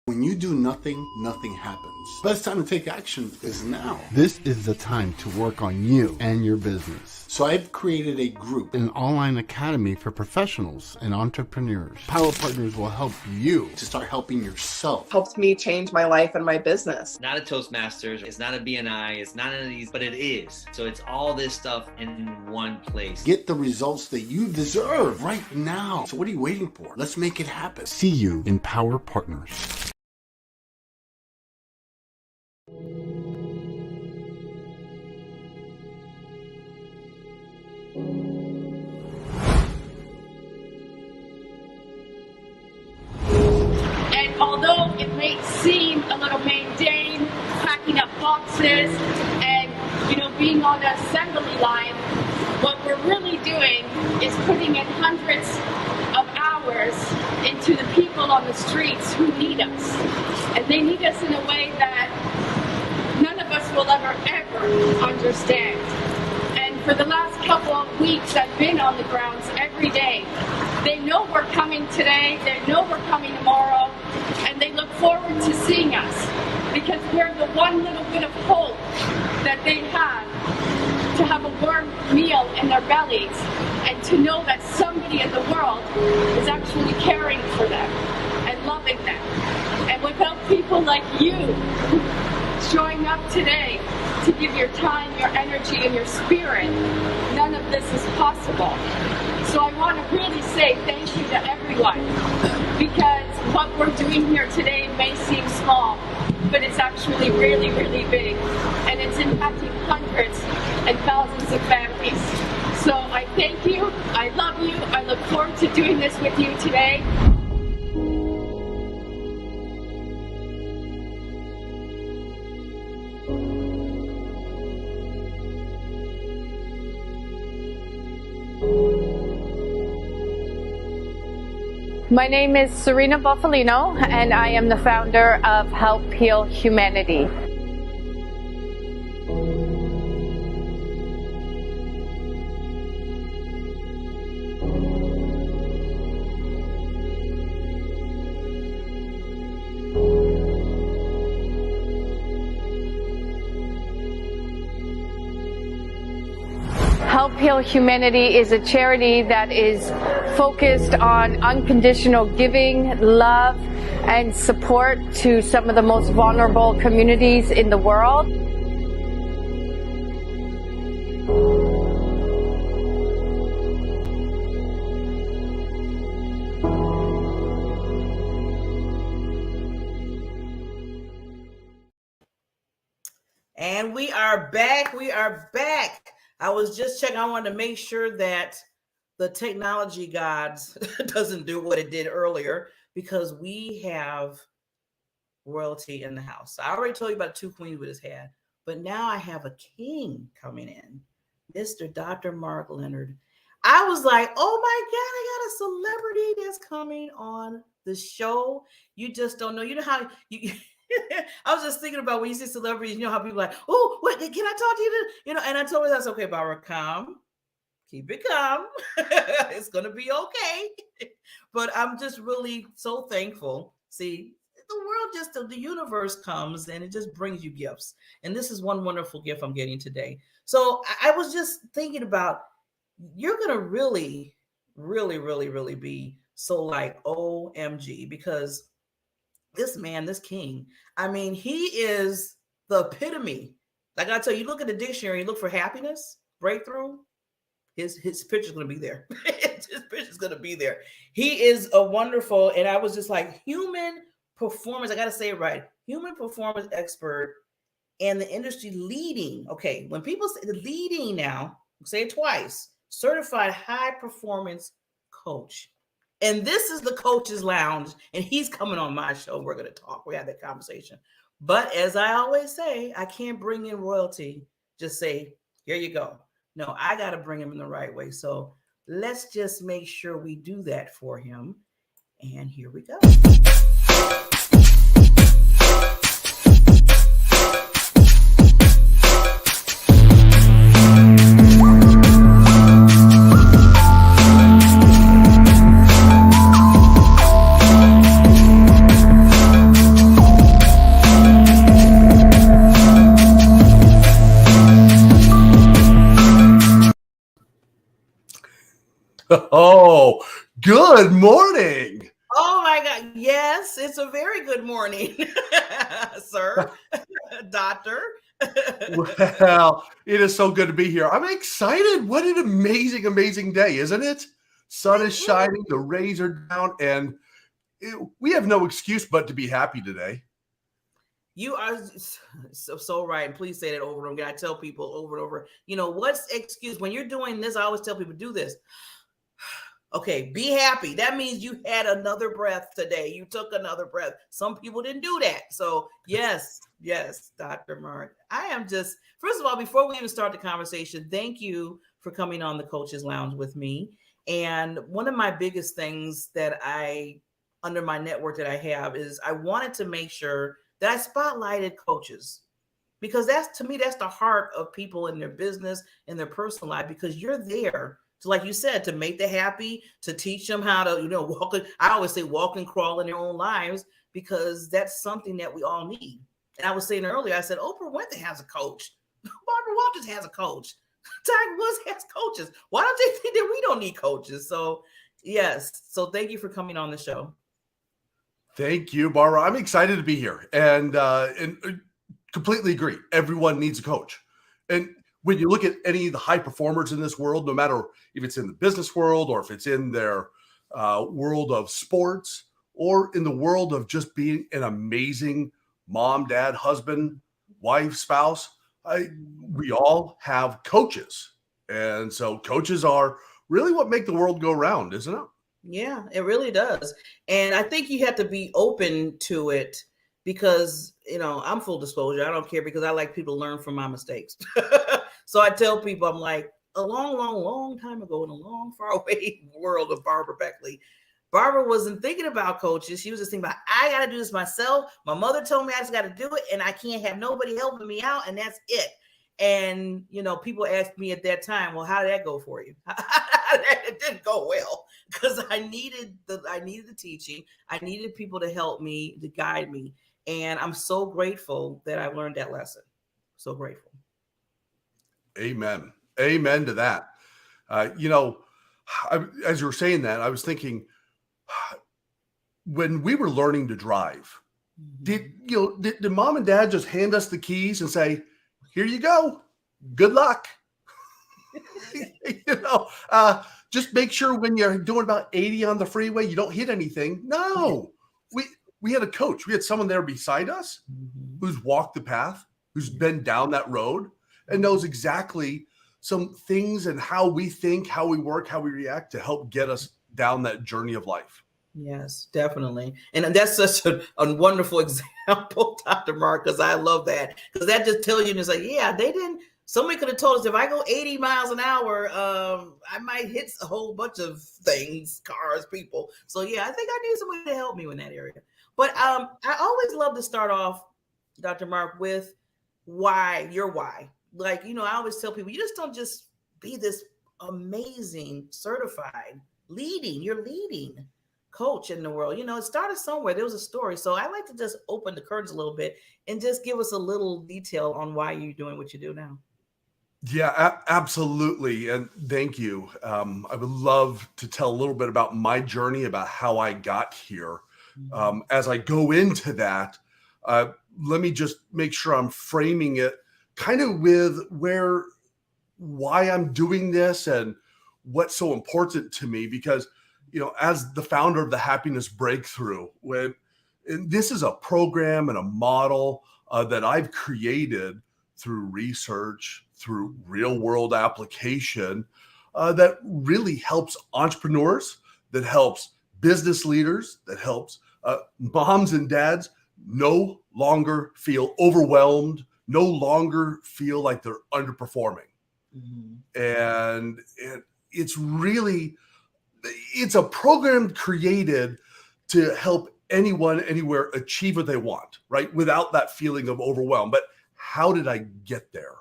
When you do nothing, nothing happens. Best time to take action is now. This is the time to work on you and your business. So I've created a group, an online academy for professionals and entrepreneurs. Power Partners will help you to start helping yourself. Helped me change my life and my business. Not a Toastmasters, it's not a BNI, it's not any of these, but it is. So it's all this stuff in one place. Get the results that you deserve right now. So what are you waiting for? Let's make it happen. See you in Power Partners. And although it may seem a little mundane, packing up boxes and, being on the assembly line, what we're really doing is putting in hundreds of hours into the people on the streets who need us. And they need us in a way that none of us will ever understand. And for the last couple of weeks, I've been on the grounds every day. They know we're coming today, they know we're coming tomorrow, and they look forward to seeing us because we're the one little bit of hope that they have to have a warm meal in their bellies and to know that somebody in the world is actually caring for them and loving them. And without people like you showing up today to give your time, your energy, and your spirit, none of this is possible. So I want to really say thank you to everyone, because what we're doing here today may seem small, but it's actually really, really big, and it's impacting hundreds and thousands of families. So I thank you, I love you, I look forward to doing this with you today. My name is Serena Buffalino, and I am the founder of Help Heal Humanity. Help Heal Humanity is a charity that is focused on unconditional giving, love, and support to some of the most vulnerable communities in the world. And we are back. We are back. I was just checking. I wanted to make sure that the technology gods doesn't do what it did earlier, because we have royalty in the house. I already told you about two queens with his hat, but now I have a king coming in, Mr. Dr. Mark Leonard. I was like, oh my God, I got a celebrity that's coming on the show. You just don't know. You know how you I was just thinking about when you see celebrities, you know how people are like, oh, what can I talk to you? You know, and I told her that's okay, Barbara. Calm, keep it calm. It's gonna be okay. But I'm just really so thankful. See, the world just the universe comes and it just brings you gifts. And this is one wonderful gift I'm getting today. So I was just thinking about, you're gonna really, really, really, really be so like OMG, because this man, this king, I mean, he is the epitome. Like I tell you, look at the dictionary, look for happiness, breakthrough. His picture's gonna be there. His picture's gonna be there. He is a wonderful, and I was just like, human performance. I gotta say it right. Human performance expert, and the industry leading. Okay, when people say the leading now, say it twice. Certified high performance coach. And this is the Coach's Lounge, and he's coming on my show. We're going to talk. We have that conversation. But as I always say, I can't bring in royalty. Just say, here you go. No, I got to bring him in the right way. So let's just make sure we do that for him. And here we go. Oh, good morning. Oh my God. Yes, it's a very good morning, sir, doctor. Well, it is so good to be here. I'm excited. What an amazing, amazing day, isn't it? Sun is shining, the rays are down, and we have no excuse but to be happy today. You are so right. And please say that over and over. I tell people over and over, you know, what's excuse when you're doing this? I always tell people, do this. Okay, be happy. That means you had another breath today. You took another breath. Some people didn't do that. So yes, Dr. Mark. I am just, first of all, before we even start the conversation, thank you for coming on the Coach's Lounge with me. And one of my biggest things that under my network that I have is I wanted to make sure that I spotlighted coaches, because that's, to me, that's the heart of people in their business, in their personal life, because you're there to, like you said, to make them happy, to teach them how to, walk. I always say walk and crawl in their own lives, because that's something that we all need. And I was saying earlier, I said, Oprah Winfrey has a coach. Barbara Walters has a coach. Tiger Woods has coaches. Why don't they think that we don't need coaches? So yes. So thank you for coming on the show. Thank you, Barbara. I'm excited to be here and completely agree. Everyone needs a coach. And when you look at any of the high performers in this world, no matter if it's in the business world or if it's in their world of sports or in the world of just being an amazing mom, dad, husband, wife, spouse, we all have coaches. And so coaches are really what make the world go round, isn't it? Yeah, it really does. And I think you have to be open to it, because, I'm full disclosure. I don't care, because I like people to learn from my mistakes. So I tell people, I'm like, a long, long, long time ago in a long, far away world of Barbara Beckley, Barbara wasn't thinking about coaches. She was just thinking about, I got to do this myself. My mother told me I just got to do it, and I can't have nobody helping me out, and that's it. And, people asked me at that time, well, how did that go for you? It didn't go well, because I needed the teaching. I needed people to help me, to guide me. And I'm so grateful that I learned that lesson. So grateful. Amen. Amen to that. As you were saying that, I was thinking, when we were learning to drive, did mom and dad just hand us the keys and say, here you go, good luck? Just make sure when you're doing about 80 on the freeway, you don't hit anything. No, we had a coach. We had someone there beside us who's walked the path, who's been down that road and knows exactly some things and how we think, how we work, how we react to help get us down that journey of life. Yes, definitely. And that's such a wonderful example, Dr. Mark, because I love that. Because that just tells you, it's like, yeah, they didn't, somebody could have told us if I go 80 miles an hour, I might hit a whole bunch of things, cars, people. So yeah, I think I need somebody to help me in that area. But I always love to start off, Dr. Mark, with your why. Like, I always tell people, you just don't just be this amazing, certified you're leading coach in the world. It started somewhere. There was a story. So I like to just open the curtains a little bit and just give us a little detail on why you're doing what you do now. Yeah, absolutely. And thank you. I would love to tell a little bit about my journey, about how I got here. As I go into that, let me just make sure I'm framing it kind of with why I'm doing this and what's so important to me, because as the founder of the Happiness Breakthrough, and this is a program and a model that I've created through research, through real world application, that really helps entrepreneurs, that helps business leaders, that helps moms and dads no longer feel overwhelmed, no longer feel like they're underperforming. And it's a program created to help anyone, anywhere achieve what they want, right? Without that feeling of overwhelm. But how did I get there?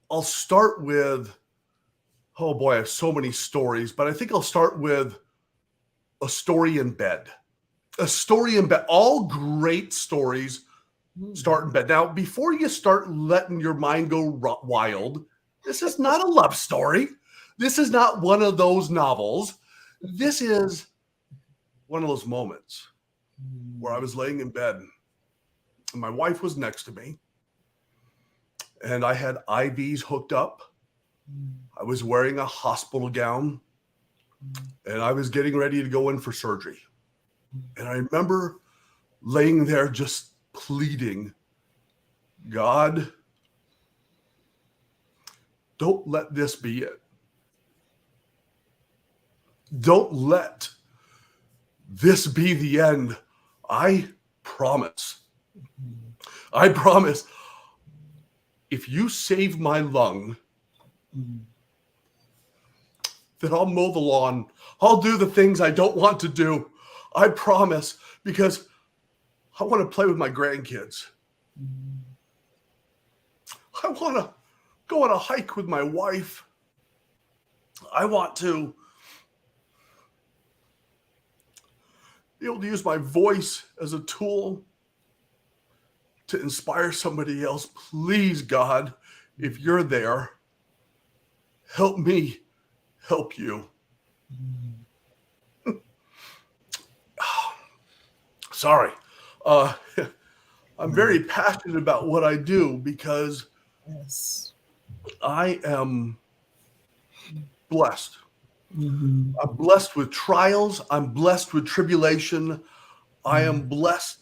I'll start with, oh boy, I have so many stories, but I think I'll start with a story in bed. A story in bed. All great stories start in bed. Now, before you start letting your mind go wild, this is not a love story. This is not one of those novels. This is one of those moments where I was laying in bed and my wife was next to me and I had IVs hooked up. I was wearing a hospital gown and I was getting ready to go in for surgery. And I remember laying there just pleading, God, don't let this be it. Don't let this be the end. I promise. If you save my lung, then I'll mow the lawn. I'll do the things I don't want to do. I promise, because I want to play with my grandkids. I want to go on a hike with my wife. I want to be able to use my voice as a tool to inspire somebody else. Please, God, if you're there, help me help you. Sorry. I'm very passionate about what I do because I am blessed. I'm blessed with trials. I'm blessed with tribulation. I am blessed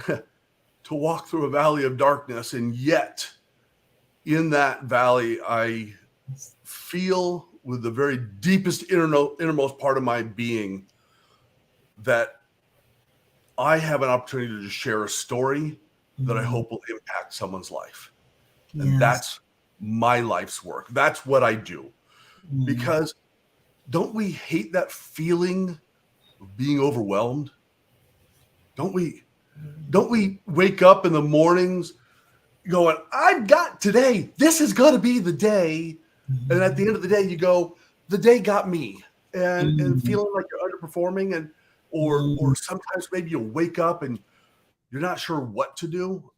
to walk through a valley of darkness. And yet, in that valley, I feel with the very deepest innermost part of my being that I have an opportunity to share a story that I hope will impact someone's life. And that's my life's work. That's what I do. Because don't we hate that feeling of being overwhelmed? Don't we wake up in the mornings going, I've got today. This is going to be the day. And at the end of the day, you go, the day got me. And feeling like you're underperforming, or sometimes maybe you'll wake up and you're not sure what to do.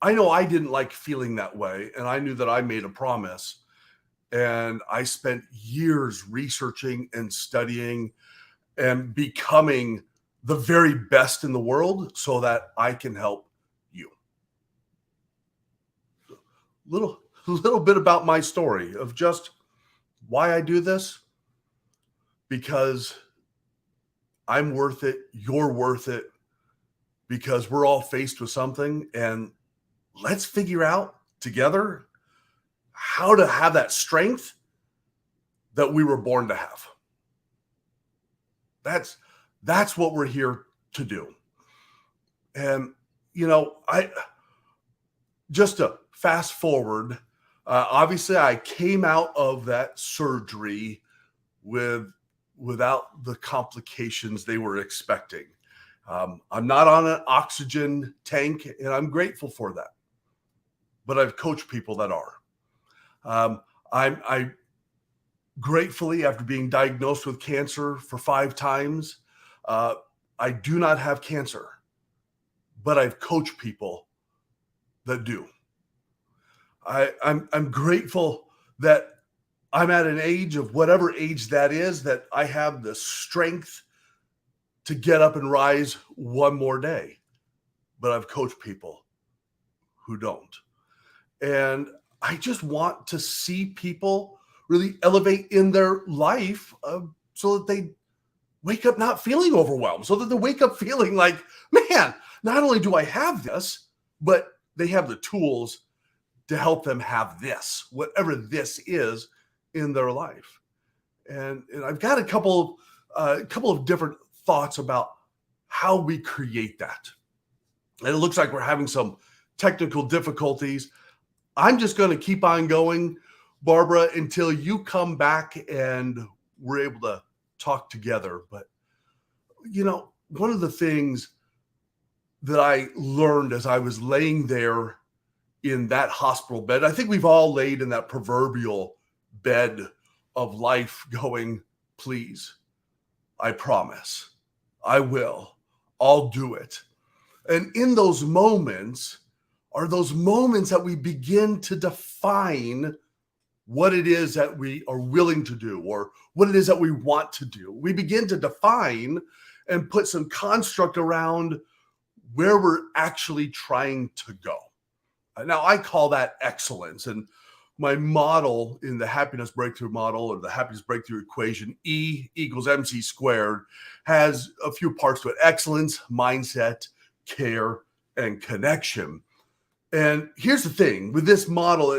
I know I didn't like feeling that way. And I knew that I made a promise. And I spent years researching and studying and becoming the very best in the world so that I can help you. Little bit about my story of just why I do this. Because I'm worth it. You're worth it. because we're all faced with something, and let's figure out together how to have that strength that we were born to have. That's what we're here to do. And, I just to fast forward, obviously I came out of that surgery without the complications they were expecting. I'm not on an oxygen tank, and I'm grateful for that. But I've coached people that are. I gratefully, after being diagnosed with cancer for 5 times, I do not have cancer, but I've coached people that do. I'm grateful that I'm at an age of whatever age that is, that I have the strength to get up and rise one more day. But I've coached people who don't. And I just want to see people really elevate in their life so that they wake up not feeling overwhelmed, so that they wake up feeling like, man, not only do I have this, but they have the tools to help them have this, whatever this is in their life. And I've got a couple of different thoughts about how we create that. And it looks like we're having some technical difficulties. I'm just going to keep on going, Barbara, until you come back and we're able to talk together. But, one of the things that I learned as I was laying there in that hospital bed, I think we've all laid in that proverbial bed of life going, please, I promise, I will, I'll do it. And in those moments are those moments that we begin to define what it is that we are willing to do or what it is that we want to do. We begin to define and put some construct around where we're actually trying to go. Now, I call that excellence. And my model in the happiness breakthrough model, or the happiness breakthrough equation, E equals MC squared, has a few parts to it: excellence, mindset, care, and connection. And here's the thing with this model,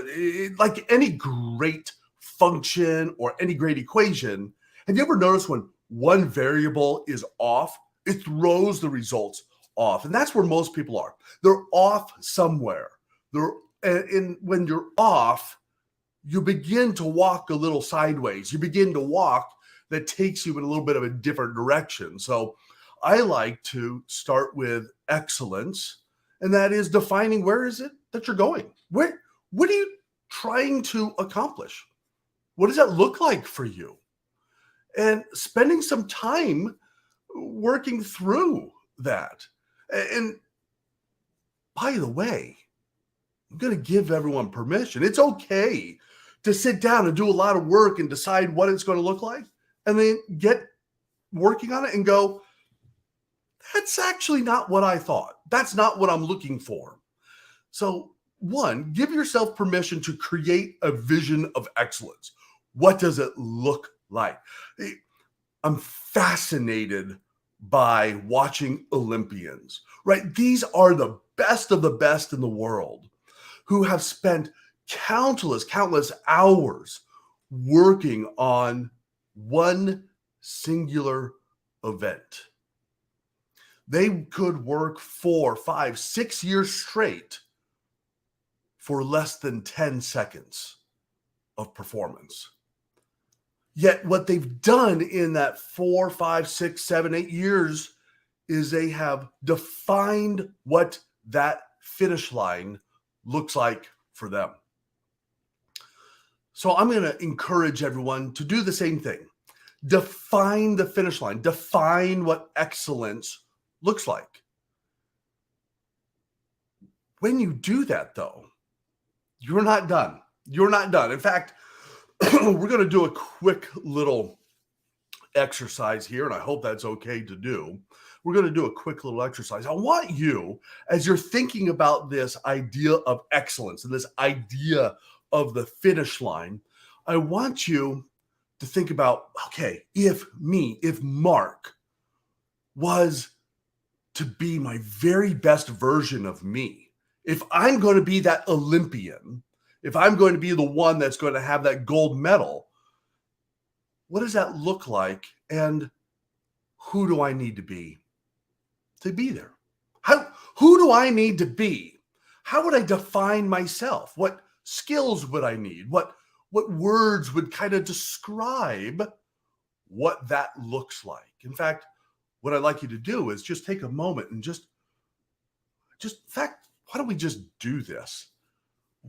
like any great function or any great equation, have you ever noticed when one variable is off, it throws the results off? And that's where most people are. They're off somewhere. And when you're off, you begin to walk a little sideways. You begin to walk that takes you in a little bit of a different direction. So I like to start with excellence, and that is defining where is it that you're going? What are you trying to accomplish? What does that look like for you? And spending some time working through that. And by the way, I'm going to give everyone permission. It's okay to sit down and do a lot of work and decide what it's going to look like, and then get working on it and go, that's actually not what I thought. That's not what I'm looking for. So, one, give yourself permission to create a vision of excellence. What does it look like? I'm fascinated by watching Olympians, right? These are the best of the best in the world who have spent countless hours working on one singular event. They could work 4, 5, 6 years straight for less than 10 seconds of performance. Yet what they've done in that 4, 5, 6, 7, 8 years is they have defined what that finish line looks like for them. So I'm going to encourage everyone to do the same thing. Define the finish line. Define what excellence looks like. When you do that, though, you're not done. You're not done. In fact, we're going to do a quick little exercise here, and I hope that's okay to do. We're going to do a quick little exercise. I want you, as you're thinking about this idea of excellence and this idea of the finish line, I want you to think about, okay, if Mark was to be my very best version of me, if I'm going to be that Olympian, if I'm going to be the one that's going to have that gold medal, what does that look like? And who do I need to be there? Who do I need to be? How would I define myself? What skills would I need? What words would kind of describe what that looks like? In fact, what I'd like you to do is just take a moment and just in fact, why don't we just do this?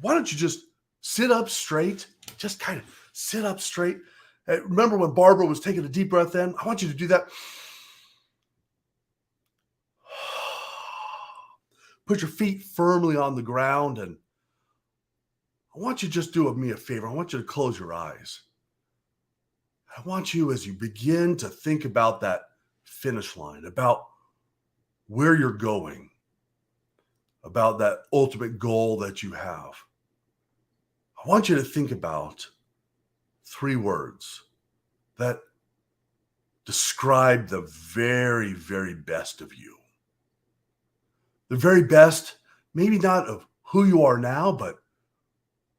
Why don't you just sit up straight? Just kind of sit up straight. Remember when Barbara was taking a deep breath in? I want you to do that. Put your feet firmly on the ground, and I want you to just do me a favor. I want you to close your eyes. I want you, as you begin to think about that finish line, about where you're going, about that ultimate goal that you have, I want you to think about 3 words that describe the very, very best of you. The very best, maybe not of who you are now, but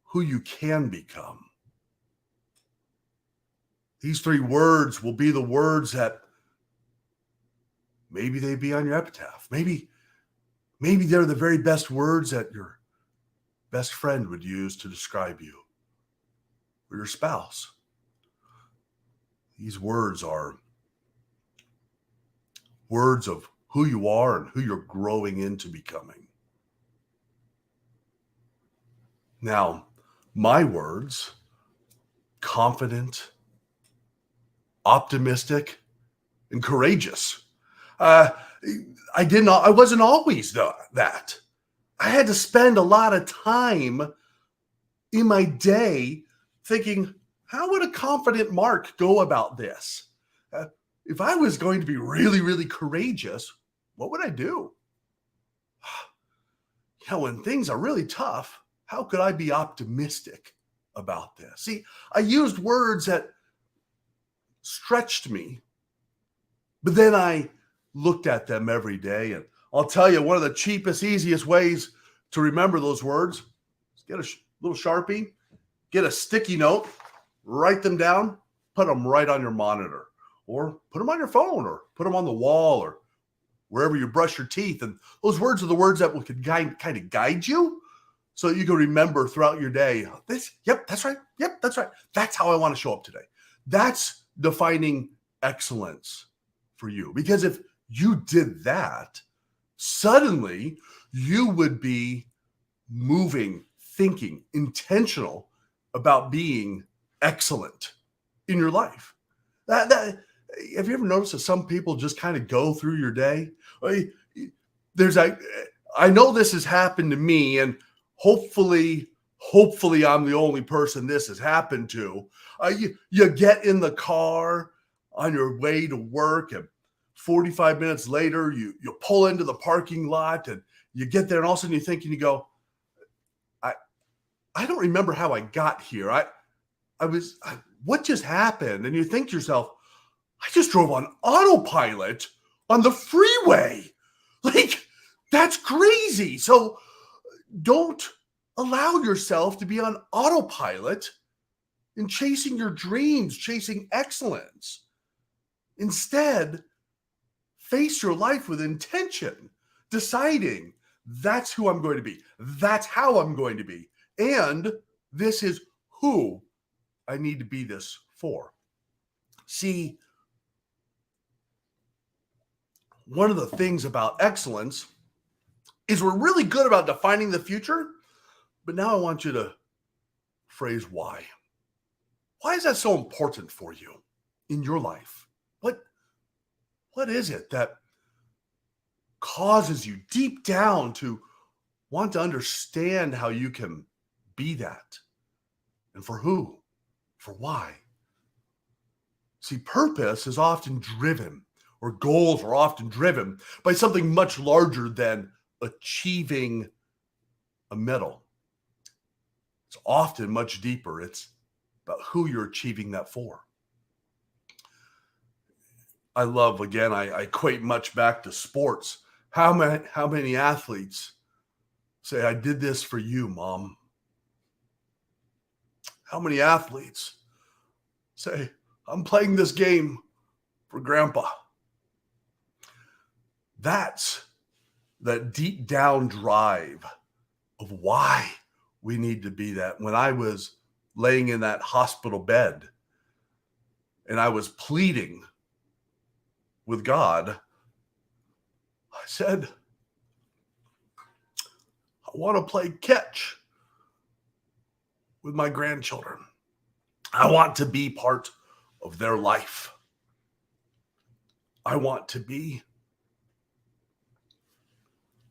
who you can become. These 3 words will be the words that maybe they be on your epitaph. Maybe they're the very best words that your best friend would use to describe you, or your spouse. These words are words of who you are and who you're growing into becoming. Now, my words, confident, optimistic, and courageous. I wasn't always that. I had to spend a lot of time in my day thinking, how would a confident Mark go about this? If I was going to be really, really courageous, what would I do? When things are really tough, how could I be optimistic about this? See, I used words that stretched me, but then I looked at them every day. And I'll tell you, one of the cheapest, easiest ways to remember those words is get a little Sharpie, get a sticky note, write them down, put them right on your monitor, or put them on your phone, or put them on the wall, or wherever you brush your teeth. And those words are the words that will kind of guide you so that you can remember throughout your day, yep, that's right. Yep, that's right. That's how I want to show up today. That's defining excellence for you. Because if you did that, suddenly you would be moving, thinking, intentional about being excellent in your life. Have you ever noticed that some people just kind of go through your day? I know this has happened to me, and hopefully I'm the only person this has happened to. You get in the car on your way to work, and 45 minutes later, you pull into the parking lot, and you get there, and all of a sudden you think, and you go, I don't remember how I got here. What just happened? And you think to yourself, I just drove on autopilot on the freeway. Like, that's crazy. So don't allow yourself to be on autopilot in chasing your dreams, chasing excellence. Instead, face your life with intention, deciding that's who I'm going to be. That's how I'm going to be. And this is who I need to be this for. See, one of the things about excellence is we're really good about defining the future, but now I want you to phrase why. Why is that so important for you in your life? What is it that causes you deep down to want to understand how you can be that? And for who? For why? See, purpose is often driven, or goals are often driven by something much larger than achieving a medal. It's often much deeper. It's about who you're achieving that for. I love, again, I equate much back to sports. How many athletes say, I did this for you, Mom? How many athletes say, I'm playing this game for Grandpa? That's that deep down drive of why we need to be that. When I was laying in that hospital bed and I was pleading with God, I said, I want to play catch with my grandchildren. I want to be part of their life. I want to be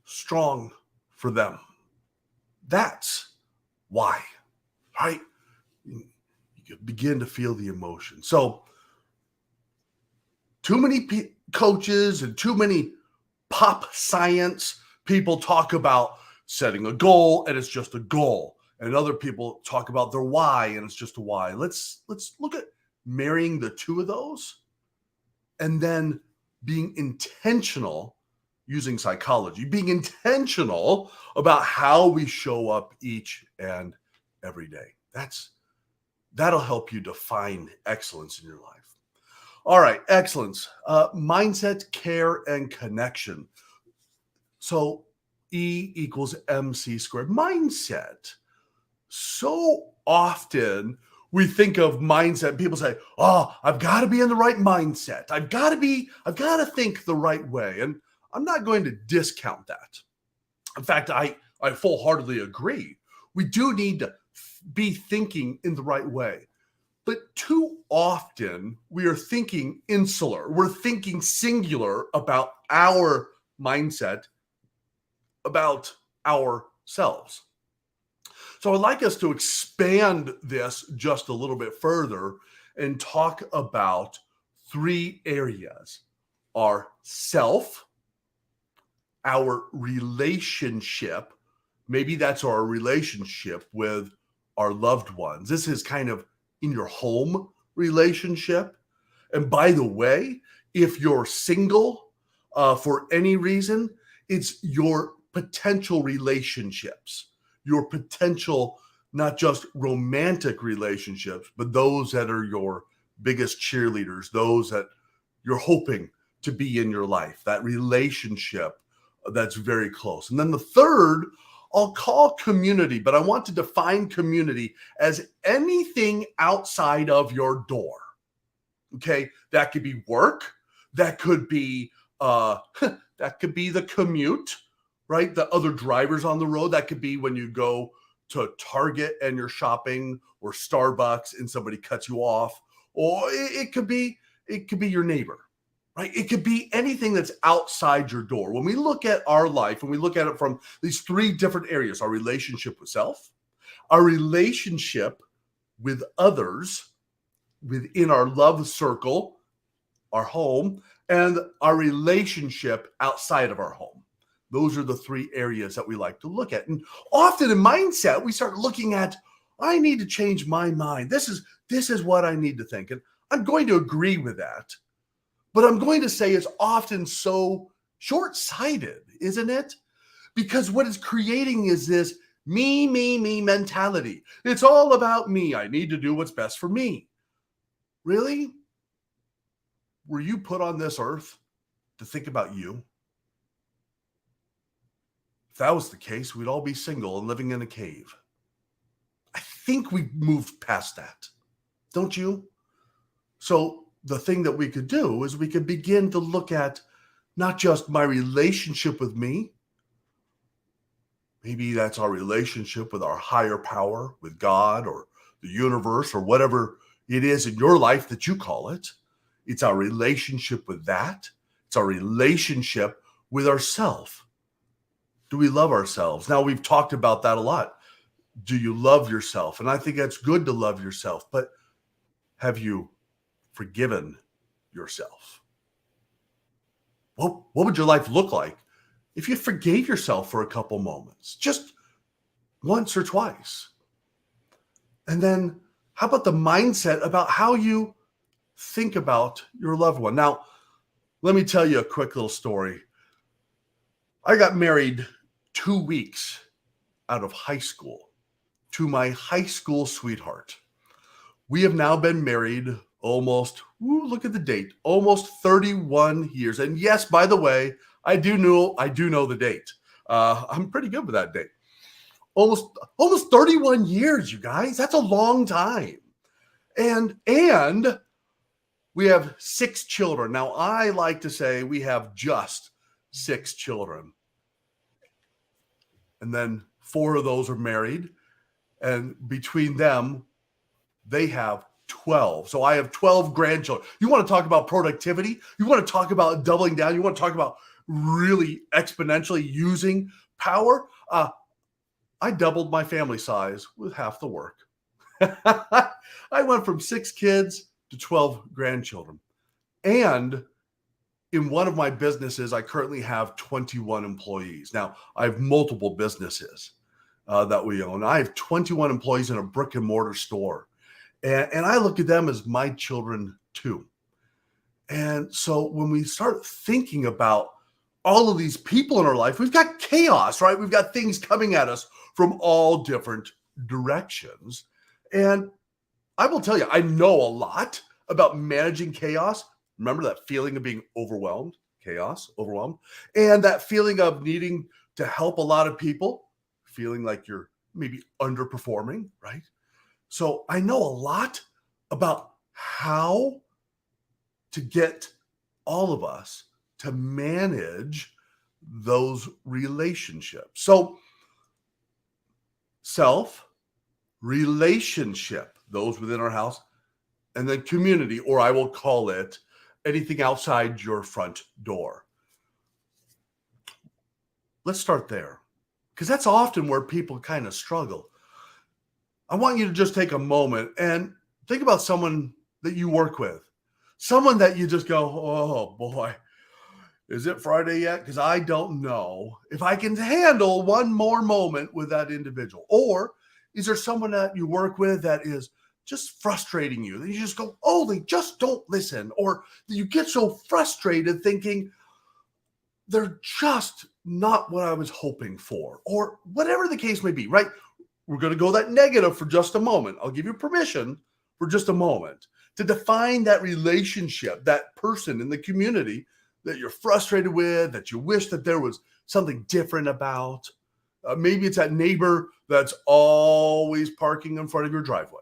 strong for them. That's why, right? You begin to feel the emotion. So too many coaches and too many pop science people talk about setting a goal and it's just a goal. And other people talk about their why and it's just a why. Let's look at marrying the two of those and then being intentional using psychology, being intentional about how we show up each and every day. That'll help you define excellence in your life. All right, excellence, mindset, care, and connection. So E equals MC squared. Mindset. So often we think of mindset. People say, oh, I've got to be in the right mindset. I've got to think the right way. And I'm not going to discount that. In fact, I full-heartedly agree. We do need to be thinking in the right way. But too often we are thinking insular. We're thinking singular about our mindset, about ourselves. So I'd like us to expand this just a little bit further and talk about three areas: our self, our relationship. Maybe that's our relationship with our loved ones. This is kind of in your home relationship. And by the way, if you're single for any reason, it's your potential relationships, your potential, not just romantic relationships, but those that are your biggest cheerleaders, those that you're hoping to be in your life, that relationship that's very close. And then the third, I'll call community, but I want to define community as anything outside of your door. Okay, that could be work, that could be the commute, right? The other drivers on the road. That could be when you go to Target and you're shopping, or Starbucks and somebody cuts you off, or it could be your neighbor. Right? It could be anything that's outside your door. When we look at our life, and we look at it from these three different areas: our relationship with self, our relationship with others within our love circle, our home, and our relationship outside of our home. Those are the three areas that we like to look at. And often in mindset, we start looking at, I need to change my mind. This is what I need to think. And I'm going to agree with that. But I'm going to say it's often so short-sighted, isn't it? Because what it's creating is this me mentality. It's all about me. I need to do what's best for me. Really? Were you put on this earth to think about you? If that was the case, we'd all be single and living in a cave. I think we moved past that. Don't you? So the thing that we could do is we could begin to look at not just my relationship with me. Maybe that's our relationship with our higher power, with God or the universe or whatever it is in your life that you call it. It's our relationship with that. It's our relationship with ourselves. Do we love ourselves? Now, we've talked about that a lot. Do you love yourself? And I think that's good to love yourself, but have you forgiven yourself? What would your life look like if you forgave yourself for a couple moments, just once or twice? And then how about the mindset about how you think about your loved one? Now, let me tell you a quick little story. I got married 2 weeks out of high school to my high school sweetheart. We have now been married almost, look at the date, almost 31 years. And yes, by the way, I do know the date. I'm pretty good with that date. Almost 31 years, you guys. That's a long time. And we have 6 children. Now, I like to say we have just 6 children. And then 4 of those are married. And between them, they have 12. So I have 12 grandchildren. You want to talk about productivity? You want to talk about doubling down? You want to talk about really exponentially using power? I doubled my family size with half the work. I went from 6 kids to 12 grandchildren. And in one of my businesses, I currently have 21 employees. Now, I have multiple businesses that we own. I have 21 employees in a brick and mortar store. And I look at them as my children too. And so when we start thinking about all of these people in our life, we've got chaos, right? We've got things coming at us from all different directions. And I will tell you, I know a lot about managing chaos. Remember that feeling of being overwhelmed, chaos, overwhelmed, and that feeling of needing to help a lot of people, feeling like you're maybe underperforming, right? So I know a lot about how to get all of us to manage those relationships. So self, relationship, those within our house, and then community, or I will call it anything outside your front door. Let's start there, because that's often where people kind of struggle. I want you to just take a moment and think about someone that you work with, someone that you just go, oh boy, is it Friday yet? Because I don't know if I can handle one more moment with that individual. Or is there someone that you work with that is just frustrating you? That you just go, oh, they just don't listen. Or you get so frustrated thinking they're just not what I was hoping for. Or whatever the case may be, right? We're going to go that negative for just a moment. I'll give you permission for just a moment to define that relationship, that person in the community that you're frustrated with, that you wish that there was something different about. Maybe it's that neighbor that's always parking in front of your driveway.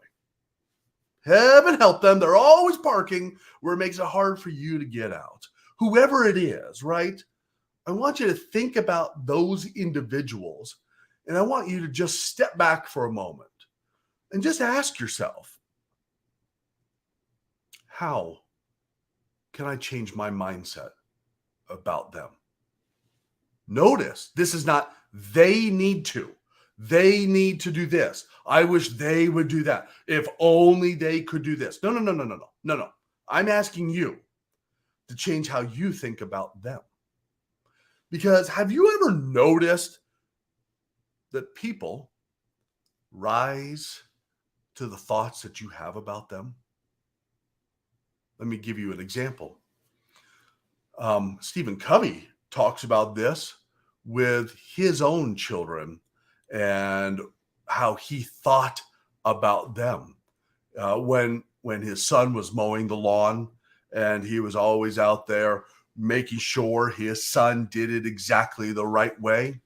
Heaven help them. They're always parking where it makes it hard for you to get out. Whoever it is, right? I want you to think about those individuals. And I want you to just step back for a moment and just ask yourself, how can I change my mindset about them? Notice this is not they need to. They need to do this. I wish they would do that. If only they could do this. No. I'm asking you to change how you think about them. Because have you ever noticed that people rise to the thoughts that you have about them? Let me give you an example. Stephen Covey talks about this with his own children and how he thought about them when his son was mowing the lawn, and he was always out there making sure his son did it exactly the right way,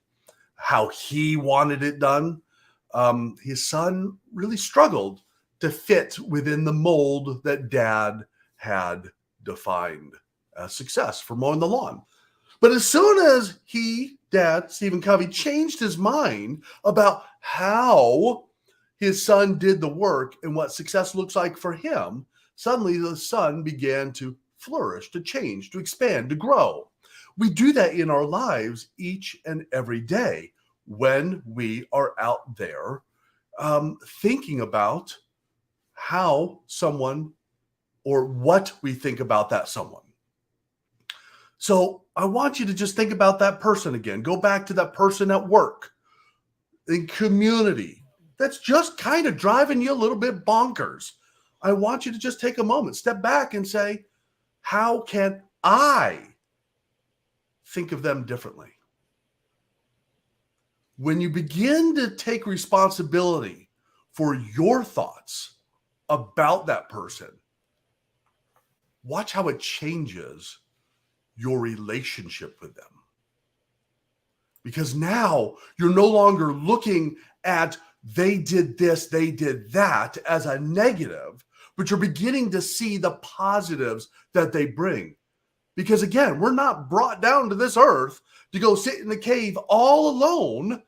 how he wanted it done. His son really struggled to fit within the mold that dad had defined as success for mowing the lawn. But as soon as dad, Stephen Covey, changed his mind about how his son did the work and what success looks like for him, suddenly the son began to flourish, to change, to expand, to grow. We do that in our lives each and every day when we are out there thinking about how someone or what we think about that someone. So I want you to just think about that person again. Go back to that person at work, in community, that's just kind of driving you a little bit bonkers. I want you to just take a moment, step back and say, how can I think of them differently? when you begin to take responsibility for your thoughts about that person, watch how it changes your relationship with them. Because now you're no longer looking at they did this, they did that as a negative, but you're beginning to see the positives that they bring. Because again, we're not brought down to this earth to go sit in the cave all alone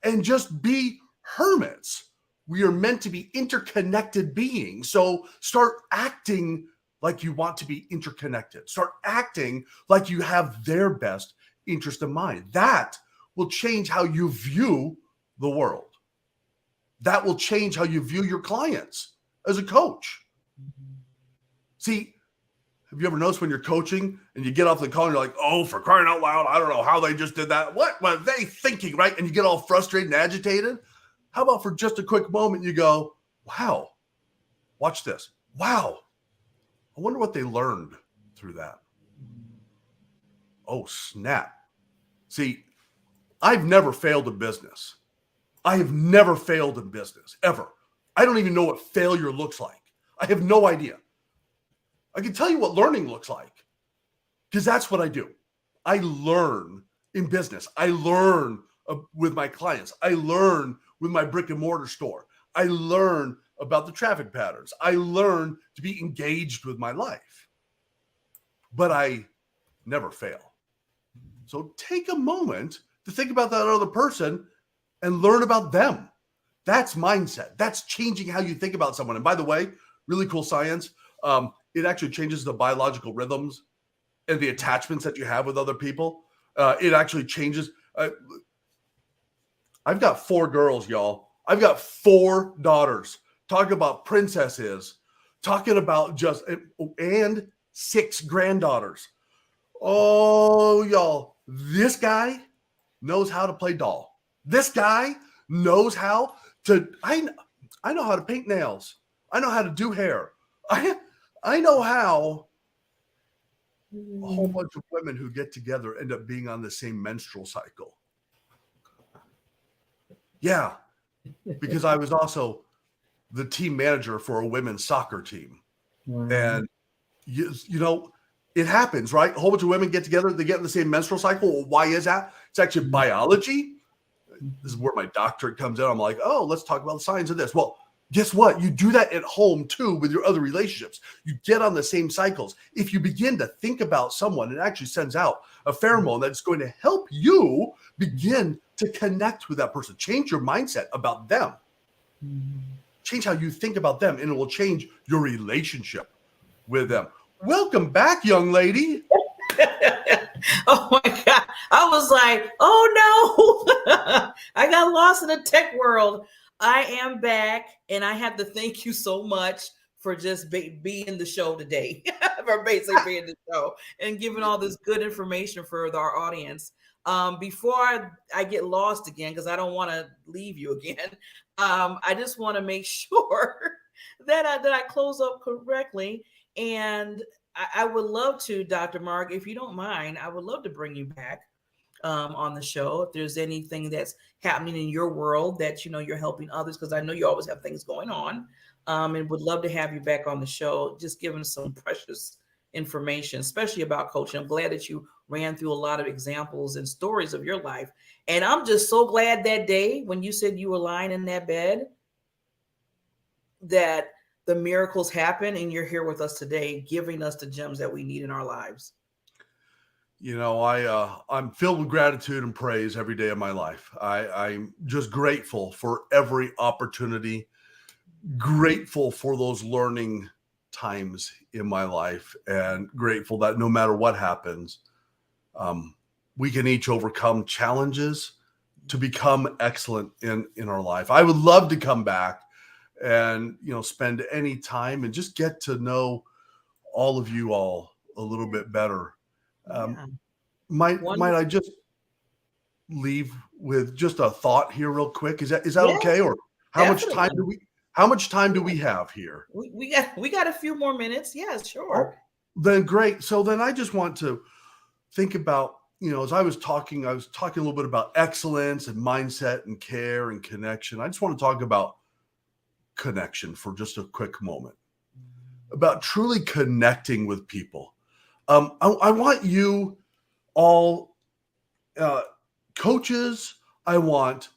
and just be hermits. We are meant to be interconnected beings. So start acting like you want to be interconnected. Start acting like you have their best interest in mind. That will change how you view the world. That will change how you view your clients as a coach. See, have you ever noticed when you're coaching and you get off the call and you're like, oh, for crying out loud, I don't know how they just did that. What were they thinking, right? And you get all frustrated and agitated. How about for just a quick moment you go, wow, watch this. Wow, I wonder what they learned through that. Oh, snap. See, I've never failed in business. I have never failed in business, ever. I don't even know what failure looks like. I have no idea. I can tell you what learning looks like because that's what I do. I learn in business. I learn with my clients. I learn with my brick and mortar store. I learn about the traffic patterns. I learn to be engaged with my life. But I never fail. So take a moment to think about that other person and learn about them. That's mindset. That's changing how you think about someone. And by the way, really cool science. It actually changes the biological rhythms and the attachments that you have with other people. It actually changes. I've got 4 girls, y'all. I've got 4 daughters. Talking about princesses. Talking about just, and 6 granddaughters. Oh, y'all. This guy knows how to play doll. This guy knows how to, I know how to paint nails. I know how to do hair. I know how a whole bunch of women who get together end up being on the same menstrual cycle. Yeah, because I was also the team manager for a women's soccer team. And, you know, it happens, right? A whole bunch of women get together, they get in the same menstrual cycle. Well, why is that? It's actually biology. This is where my doctorate comes in. I'm like, oh, let's talk about the science of this. Well, guess what? You do that at home too with your other relationships. You get on the same cycles. If you begin to think about someone, it actually sends out a pheromone that's going to help you begin to connect with that person. Change your mindset about them. Change how you think about them, and it will change your relationship with them. Welcome back, young lady. Oh my God. I was like, oh no, I got lost in the tech world. I am back, and I have to thank you so much for just being the show today, for basically being the show and giving all this good information for our audience. Before I get lost again, because I don't want to leave you again, I just want to make sure that I close up correctly. And I would love to, Dr. Mark, if you don't mind, I would love to bring you back on the show. If there's anything that's happening in your world that, you know, you're helping others, because I know you always have things going on, and would love to have you back on the show, just giving some precious information, especially about coaching. I'm glad that you ran through a lot of examples and stories of your life. And I'm just so glad that day when you said you were lying in that bed, that the miracles happen and you're here with us today, giving us the gems that we need in our lives. You know, I'm filled with gratitude and praise every day of my life. I'm just grateful for every opportunity, grateful for those learning times in my life, and grateful that no matter what happens, we can each overcome challenges to become excellent in our life. I would love to come back and, you know, spend any time and just get to know all of you all a little bit better. Might I just leave with just a thought here real quick? Is that okay? Or how much time do we have here? We got a few more minutes. Yeah, sure. Oh, then great. So then I just want to think about as I was talking a little bit about excellence and mindset and care and connection. I just want to talk about connection for just a quick moment, about truly connecting with people. I want you all, coaches. I want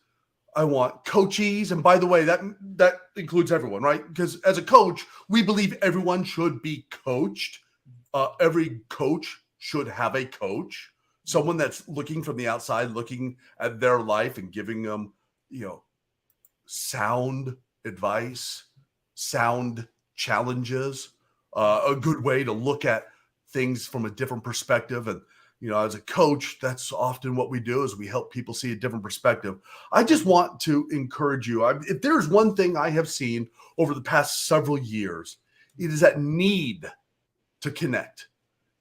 coachees. And by the way, that includes everyone, right? Because as a coach, we believe everyone should be coached. Every coach should have a coach, someone that's looking from the outside, looking at their life and giving them, sound advice, sound challenges, a good way to look at things from a different perspective. And, as a coach, that's often what we do, is we help people see a different perspective. I just want to encourage you. If there's one thing I have seen over the past several years, it is that need to connect.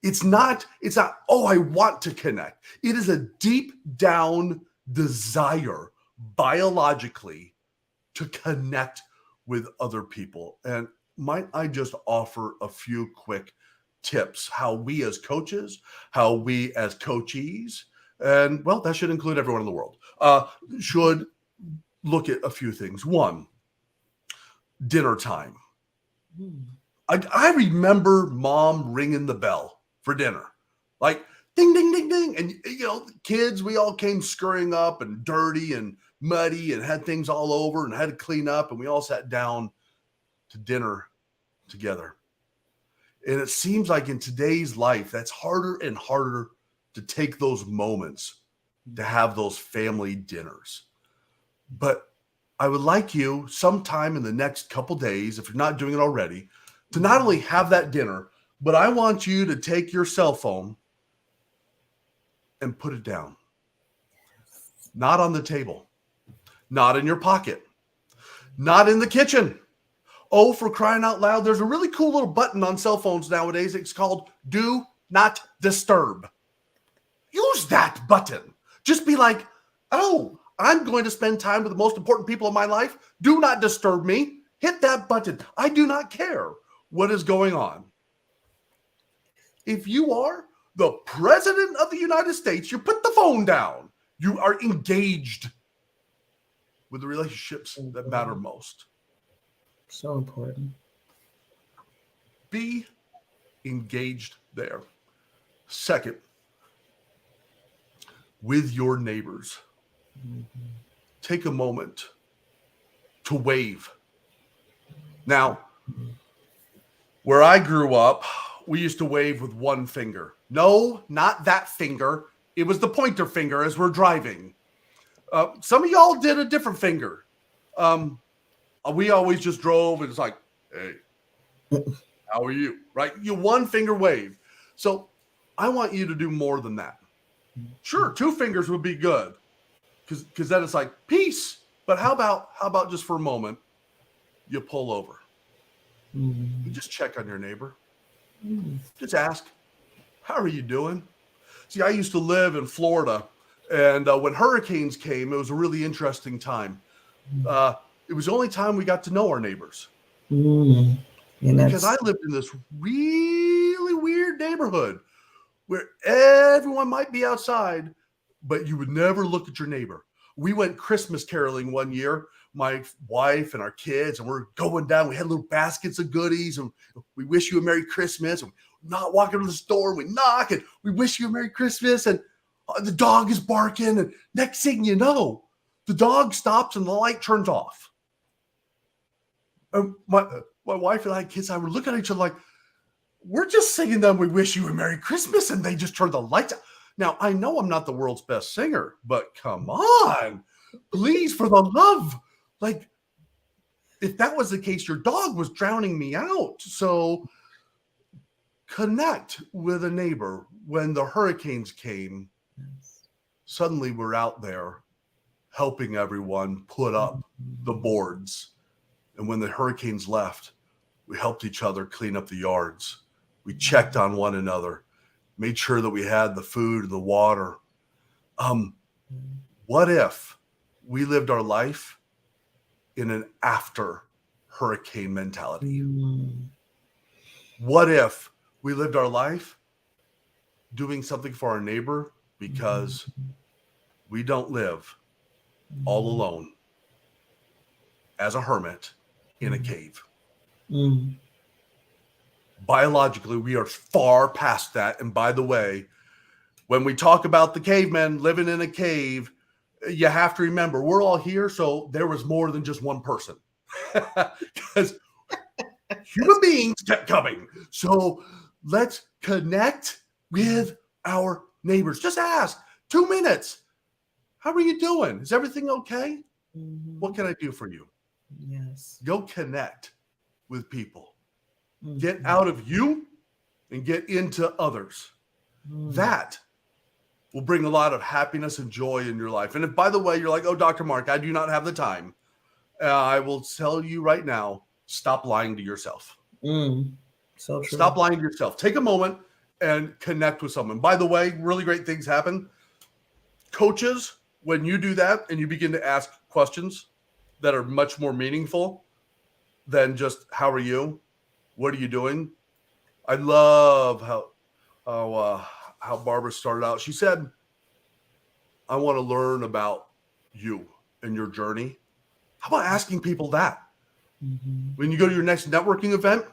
It's not, oh, I want to connect. It is a deep down desire biologically to connect with other people. And might I just offer a few quick tips, how we as coaches, how we as coachees, and well, that should include everyone in the world, should look at a few things. One, dinner time. I remember mom ringing the bell for dinner, like ding, ding, ding, ding. And, kids, we all came scurrying up and dirty and muddy and had things all over and had to clean up. And we all sat down to dinner together. And it seems like in today's life, that's harder and harder to take those moments to have those family dinners. But I would like you sometime in the next couple days, if you're not doing it already, to not only have that dinner, but I want you to take your cell phone and put it down. Not on the table, not in your pocket, not in the kitchen. Oh, for crying out loud, there's a really cool little button on cell phones nowadays. It's called Do Not Disturb. Use that button. Just be like, oh, I'm going to spend time with the most important people in my life. Do not disturb me. Hit that button. I do not care what is going on. If you are the president of the United States, you put the phone down. You are engaged with the relationships that matter most. So important. Be engaged there. Second, with your neighbors, take a moment to wave. Now, where I grew up, we used to wave with one finger. No, not that finger. It was the pointer finger as we're driving. Some of y'all did a different finger. We always just drove and it's like, hey, how are you? Right? You one finger wave. So I want you to do more than that. Sure, two fingers would be good because then it's like peace. But how about just for a moment, you pull over. You just check on your neighbor. Just ask, how are you doing? See, I used to live in Florida, and when hurricanes came, it was a really interesting time. It was the only time we got to know our neighbors. Because I lived in this really weird neighborhood where everyone might be outside, but you would never look at your neighbor. We went Christmas caroling one year, my wife and our kids, and we're going down. We had little baskets of goodies, and we wish you a Merry Christmas. And we're not walking to the store, we knock, and we wish you a Merry Christmas. And the dog is barking, and next thing you know, the dog stops and the light turns off. And my wife and I, kids, I would look at each other like, we're just singing them, we wish you a Merry Christmas, and they just turned the lights out. Now, I know I'm not the world's best singer, but come on, please, for the love. Like, if that was the case, your dog was drowning me out. So connect with a neighbor. When the hurricanes came, suddenly we're out there helping everyone put up the boards. And when the hurricanes left, we helped each other clean up the yards. We checked on one another, made sure that we had the food, the water. What if we lived our life in an after hurricane mentality? What if we lived our life doing something for our neighbor because we don't live all alone as a hermit in a cave. Biologically, we are far past that. And by the way, when we talk about the cavemen living in a cave, you have to remember we're all here. So there was more than just one person because human beings kept coming. So let's connect with our neighbors. Just ask 2 minutes. How are you doing? Is everything okay? What can I do for you? Yes. Go connect with people. Get out of you and get into others. That will bring a lot of happiness and joy in your life. And if, by the way, you're like, oh, Dr. Mark, I do not have the time, I will tell you right now, stop lying to yourself. So true. Stop lying to yourself. Take a moment and connect with someone. By the way, really great things happen. Coaches, when you do that and you begin to ask questions that are much more meaningful than just, how are you? What are you doing? I love how Barbara started out. She said, I want to learn about you and your journey. How about asking people that? When you go to your next networking event,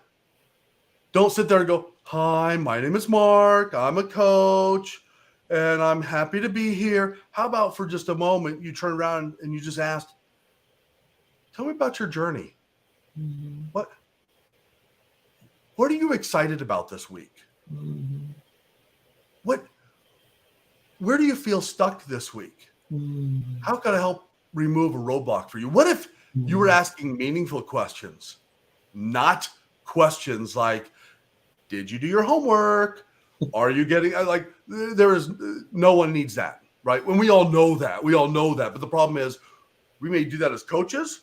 don't sit there and go, hi, my name is Mark. I'm a coach and I'm happy to be here. How about for just a moment, you turn around and you just asked, tell me about your journey. What are you excited about this week? Where do you feel stuck this week? How can I help remove a roadblock for you? What if you were asking meaningful questions, not questions like, did you do your homework? Are you getting, like, there is, no one needs that, right? When we all know that. But the problem is we may do that as coaches,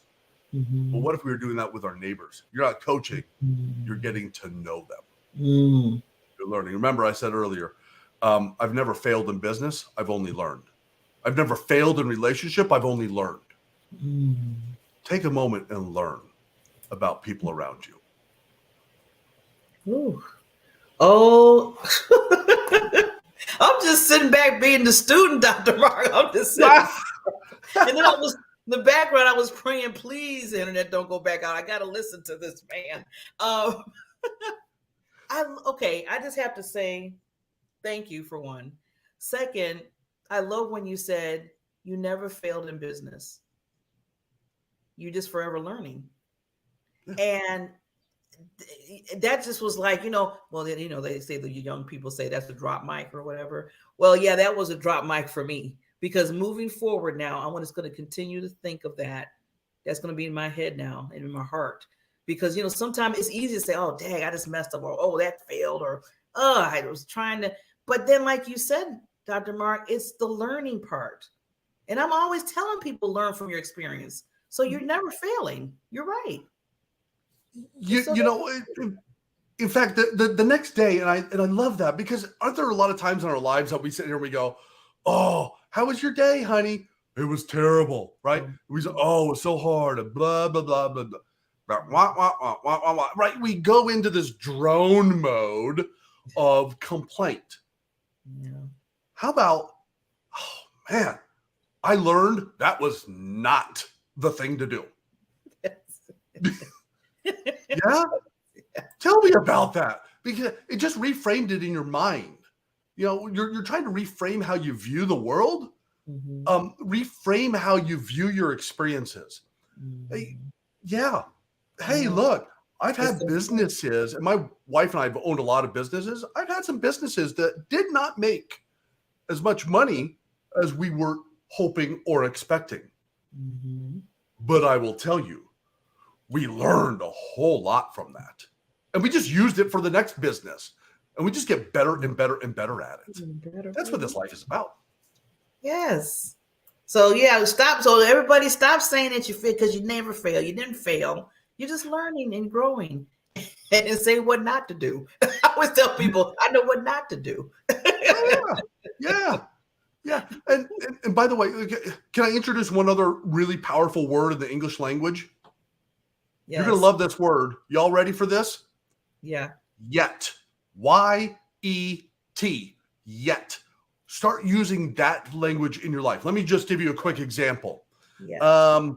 but what if we were doing that with our neighbors? You're not coaching, you're getting to know them. You're learning. Remember, I said earlier, I've never failed in business. I've only learned. I've never failed in relationship. I've only learned. Take a moment and learn about people around you. Ooh. Oh, I'm just sitting back being the student, Dr. Mark. I'm just sitting. And then I was in the background, I was praying, please, internet, don't go back out. I got to listen to this man. I just have to say thank you for one. Second, I love when you said you never failed in business. You just forever learning. And that just was like, they say the young people say that's a drop mic or whatever. Well, yeah, that was a drop mic for me, because moving forward now, I'm just going to continue to think of that. That's going to be in my head now and in my heart, because, sometimes it's easy to say, oh, dang, I just messed up, or, oh, that failed, or, oh, I was trying to, but then like you said, Dr. Mark, it's the learning part. And I'm always telling people, learn from your experience. So you're never failing. You're right. In fact, the next day, and I love that, because aren't there a lot of times in our lives that we sit here and we go, oh, how was your day, honey? It was terrible, right? We say, oh, it was so hard, and blah, blah, blah, blah, blah. Wah, wah, wah, wah, wah, wah. Right? We go into this drone mode of complaint. Yeah. How about, oh, man, I learned that was not the thing to do. Yeah? Tell me about that, because it just reframed it in your mind. You're trying to reframe how you view the world, reframe how you view your experiences. Hey, look, I've had businesses, and my wife and I have owned a lot of businesses. I've had some businesses that did not make as much money as we were hoping or expecting. But I will tell you, we learned a whole lot from that. And we just used it for the next business. And we just get better and better and better at it. That's what this life is about. Yes. So yeah, stop. So everybody stop saying that you fail, because you never fail. You didn't fail. You're just learning and growing, and say what not to do. I always tell people, I know what not to do. Yeah. And by the way, can I introduce one other really powerful word in the English language? Yes. You're going to love this word. Y'all ready for this? Yeah. Yet. Y-E-T. Yet. start using that language in your life. Let me just give you a quick example. Yeah.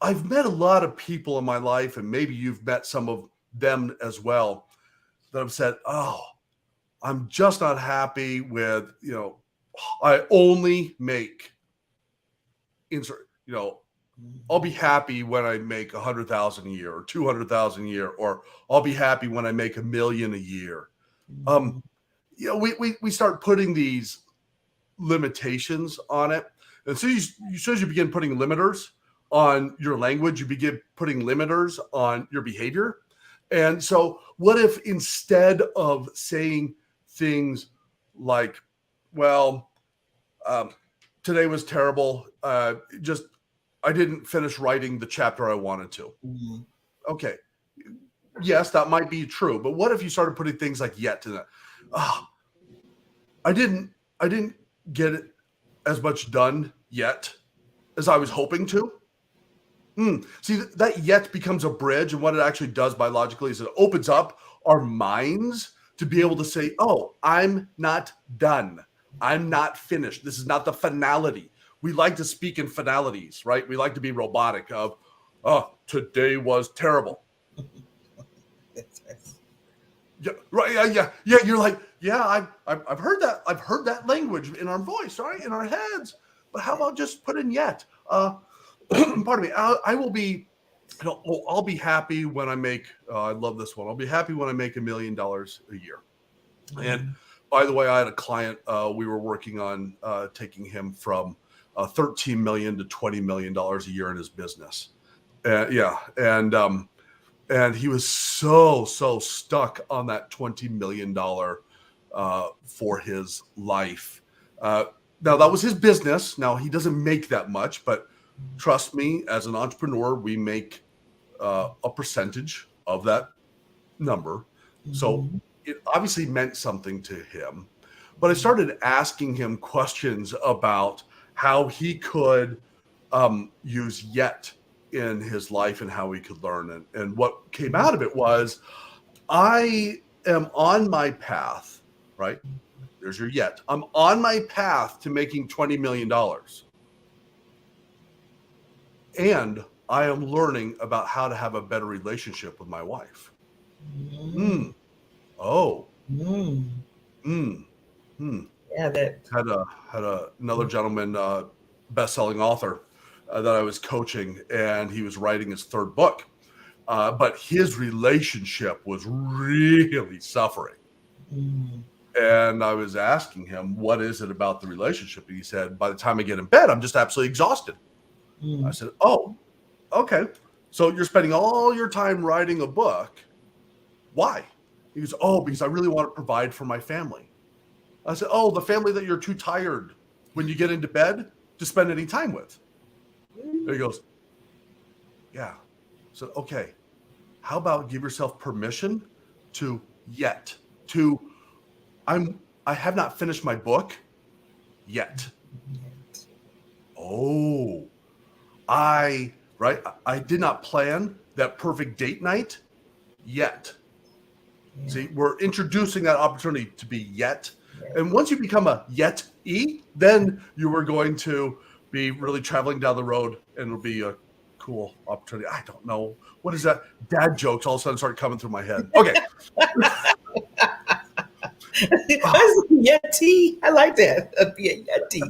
I've met a lot of people in my life, and maybe you've met some of them as well, that have said, oh, I'm just not happy with, I only make insert, I'll be happy when I make 100,000 a year or 200,000 a year, or I'll be happy when I make $1 million a year. We start putting these limitations on it. And so as soon as you begin putting limiters on your language, you begin putting limiters on your behavior. And so what if instead of saying things like, well, today was terrible. I didn't finish writing the chapter I wanted to. Okay. Yes, that might be true. But what if you started putting things like yet in it? I didn't get it as much done yet as I was hoping to. See, that yet becomes a bridge. And what it actually does biologically is it opens up our minds to be able to say, oh, I'm not done. I'm not finished. This is not the finality. We like to speak in finalities, right? We like to be robotic of, oh, today was terrible. Yeah, right. Yeah. You're like, yeah, I've heard that. I've heard that language in our voice, right? In our heads. But how about just put in yet? Pardon me. I will be, I'll be happy when I make, I love this one. I'll be happy when I make $1 million a year. And by the way, I had a client, we were working on taking him from $13 million to $20 million a year in his business. And he was so stuck on that $20 million for his life. Now, that was his business. Now, he doesn't make that much, but trust me, as an entrepreneur, we make a percentage of that number. So it obviously meant something to him. But I started asking him questions about how he could use yet in his life and how he could learn. And what came out of it was, I am on my path, right? There's your yet. I'm on my path to making $20 million. And I am learning about how to have a better relationship with my wife. Yeah, that had another gentleman, best-selling author, that I was coaching, and he was writing his third book, but his relationship was really suffering. And I was asking him, what is it about the relationship? And he said, by the time I get in bed, I'm just absolutely exhausted. I said, oh, okay. So you're spending all your time writing a book. Why? He goes, oh, because I really want to provide for my family. I said, oh, the family that you're too tired when you get into bed to spend any time with. And he goes, yeah. So, okay, how about give yourself permission to I have not finished my book yet. Oh, I did not plan that perfect date night yet. See, we're introducing that opportunity to be yet. And once you become a yet-y, then you are going to be really traveling down the road, and it'll be a cool opportunity. I don't know. What is that? Dad jokes all of a sudden start coming through my head. Okay. Yeti. I like that. Be a Yeti.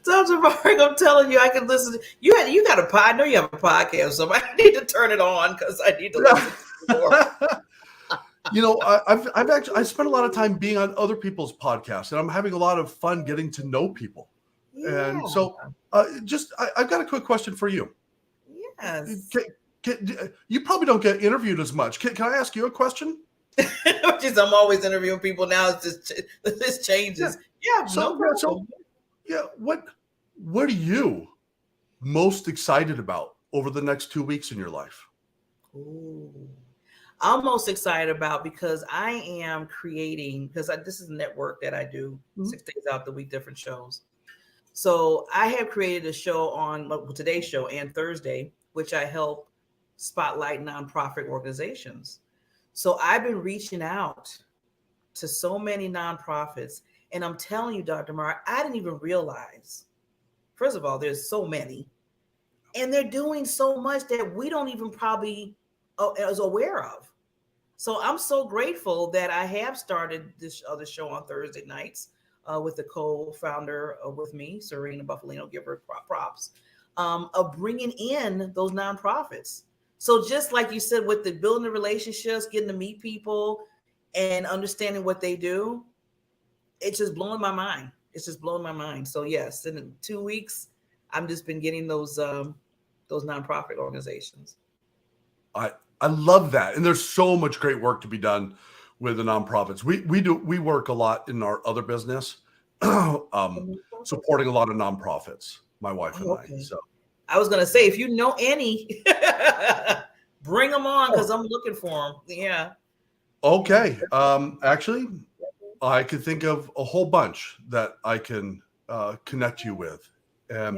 Dr. Mark, I'm telling you, I can listen to you. Got a pod. I know you have a podcast, so I need to turn it on because I need to listen to more. I spent a lot of time being on other people's podcasts, and I'm having a lot of fun getting to know people. Yeah. And so, I've got a quick question for you. Yes. You probably don't get interviewed as much. Can I ask you a question? I'm always interviewing people now. This changes. Yeah. What are you most excited about over the next 2 weeks in your life? Ooh. I'm most excited about because I am creating, because this is a network that I do 6 days out the week, different shows. So I have created a show on today's show and Thursday, which I help spotlight nonprofit organizations. So I've been reaching out to so many nonprofits, and I'm telling you, Dr. Mark, I didn't even realize. First of all, there's so many, and they're doing so much that we don't even probably is aware of. So I'm so grateful that I have started this other show on Thursday nights with the co-founder with me, Serena Buffalino. Give her props of bringing in those nonprofits. So just like you said, with the building the relationships, getting to meet people, and understanding what they do, it's just blowing my mind. It's just blowing my mind. So yes, in 2 weeks, I've just been getting those nonprofit organizations. I love that, and there's so much great work to be done with the nonprofits. We work a lot in our other business, supporting a lot of nonprofits. My wife and I. So I was gonna say, if you know any, bring them on because I'm looking for them. Yeah. Okay. Actually, I could think of a whole bunch that I can connect you with. And,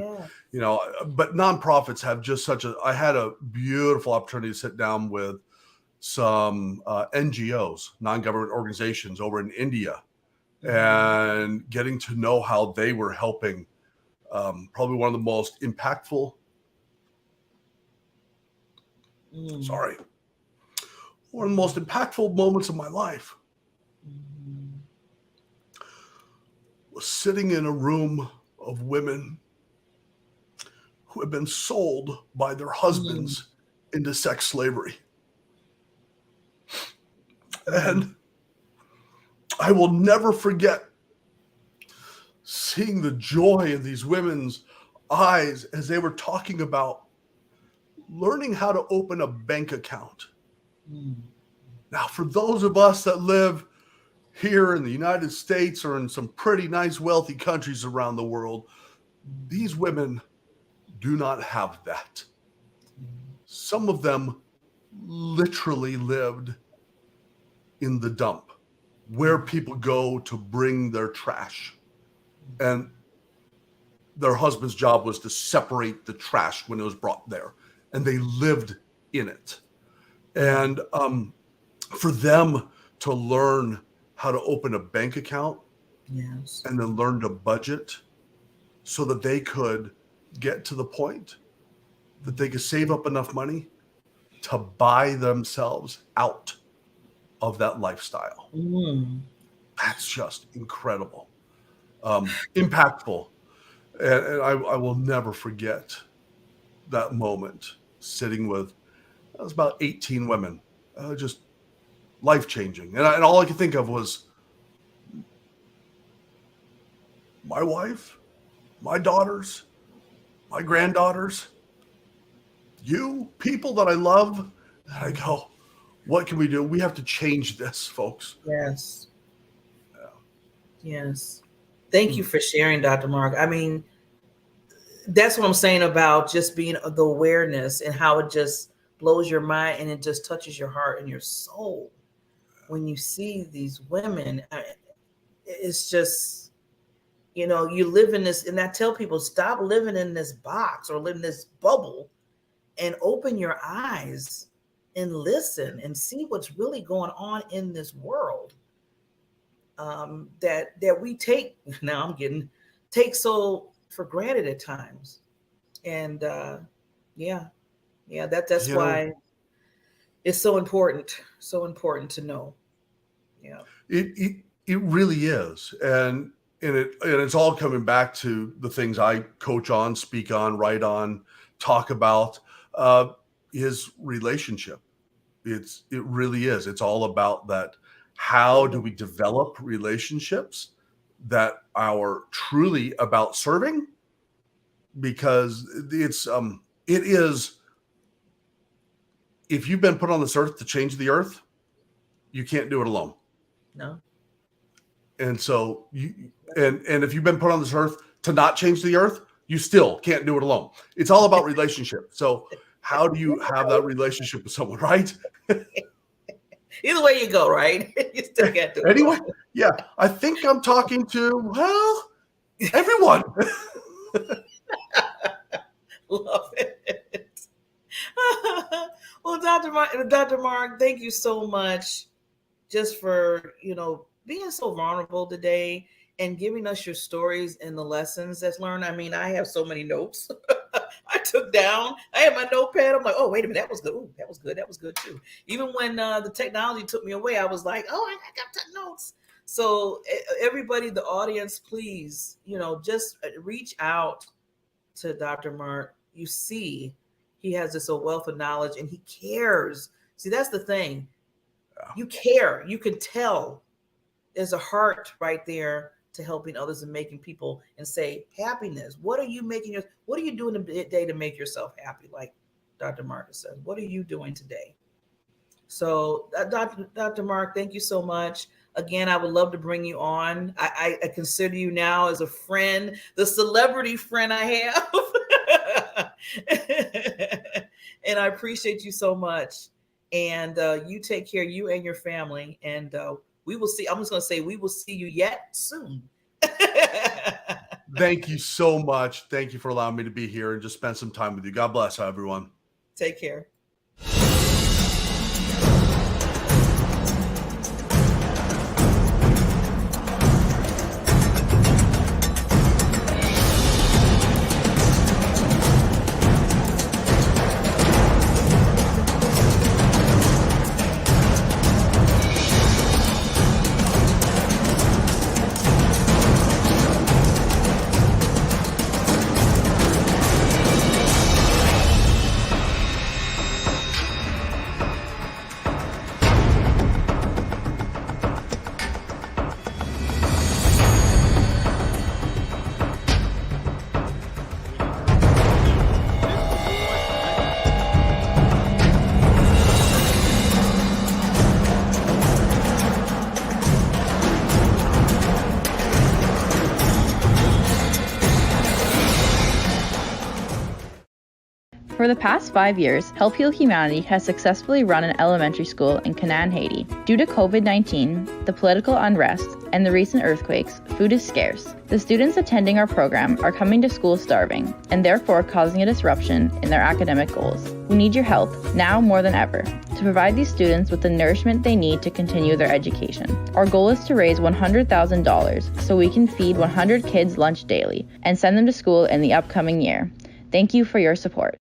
you know, but nonprofits have just I had a beautiful opportunity to sit down with some NGOs, non-government organizations over in India, and getting to know how they were helping probably one of the most impactful, one of the most impactful moments of my life was sitting in a room of women who had been sold by their husbands into sex slavery. And I will never forget seeing the joy in these women's eyes as they were talking about learning how to open a bank account. Now, for those of us that live here in the United States or in some pretty nice, wealthy countries around the world, these women do not have that. Some of them literally lived in the dump where people go to bring their trash. And their husband's job was to separate the trash when it was brought there. And they lived in it. And for them to learn how to open a bank account and then learn to budget so that they could get to the point that they could save up enough money to buy themselves out of that lifestyle. That's just incredible, impactful. And I will never forget that moment sitting with, that was about 18 women, just life-changing. And all I could think of was my wife, my daughters, my granddaughters, you, people that I love. And I go, what can we do? We have to change this, folks. Yes. Yes. Thank you for sharing, Dr. Mark. I mean, that's what I'm saying about just being the awareness and how it just blows your mind and it just touches your heart and your soul when you see these women. It's just, you know, you live in this, and I tell people, stop living in this box or live in this bubble and open your eyes and listen and see what's really going on in this world that we take so for granted at times. And that's why it's so important to know. It really is. And it's all coming back to the things I coach on, speak on, write on, talk about, is relationship. It really is. It's all about that. How do we develop relationships that are truly about serving? Because it is, if you've been put on this earth to change the earth, you can't do it alone. No. And so and if you've been put on this earth to not change the earth, you still can't do it alone. It's all about relationship. So how do you have that relationship with someone, right? Either way you go, right? You still can't do it. Anyway, yeah, I think I'm talking to, well, everyone. Love it. Well, Dr. Martin, Dr. Mark, thank you so much just for, being so vulnerable today and giving us your stories and the lessons that's learned. I mean, I have so many notes I took down. I had my notepad. I'm like, oh, wait a minute, that was good. Ooh, that was good. That was good too. Even when the technology took me away, I was like, oh, I got notes. So everybody, the audience, please, just reach out to Dr. Mark. You see, he has this wealth of knowledge and he cares. See, that's the thing. You care. You can tell there's a heart right there to helping others and making people and say happiness. What are you doing today to make yourself happy? Like Dr. Marcus said, what are you doing today? So Dr. Mark, thank you so much. Again, I would love to bring you on. I consider you now as a friend, the celebrity friend I have. And I appreciate you so much. And you take care, you and your family. And we will see. I'm just going to say we will see you yet soon. Thank you so much. Thank you for allowing me to be here and just spend some time with you. God bless everyone. Take care. For the past 5 years, Help Heal Humanity has successfully run an elementary school in Canaan, Haiti. Due to COVID-19, the political unrest, and the recent earthquakes, food is scarce. The students attending our program are coming to school starving, and therefore causing a disruption in their academic goals. We need your help, now more than ever, to provide these students with the nourishment they need to continue their education. Our goal is to raise $100,000 so we can feed 100 kids lunch daily and send them to school in the upcoming year. Thank you for your support.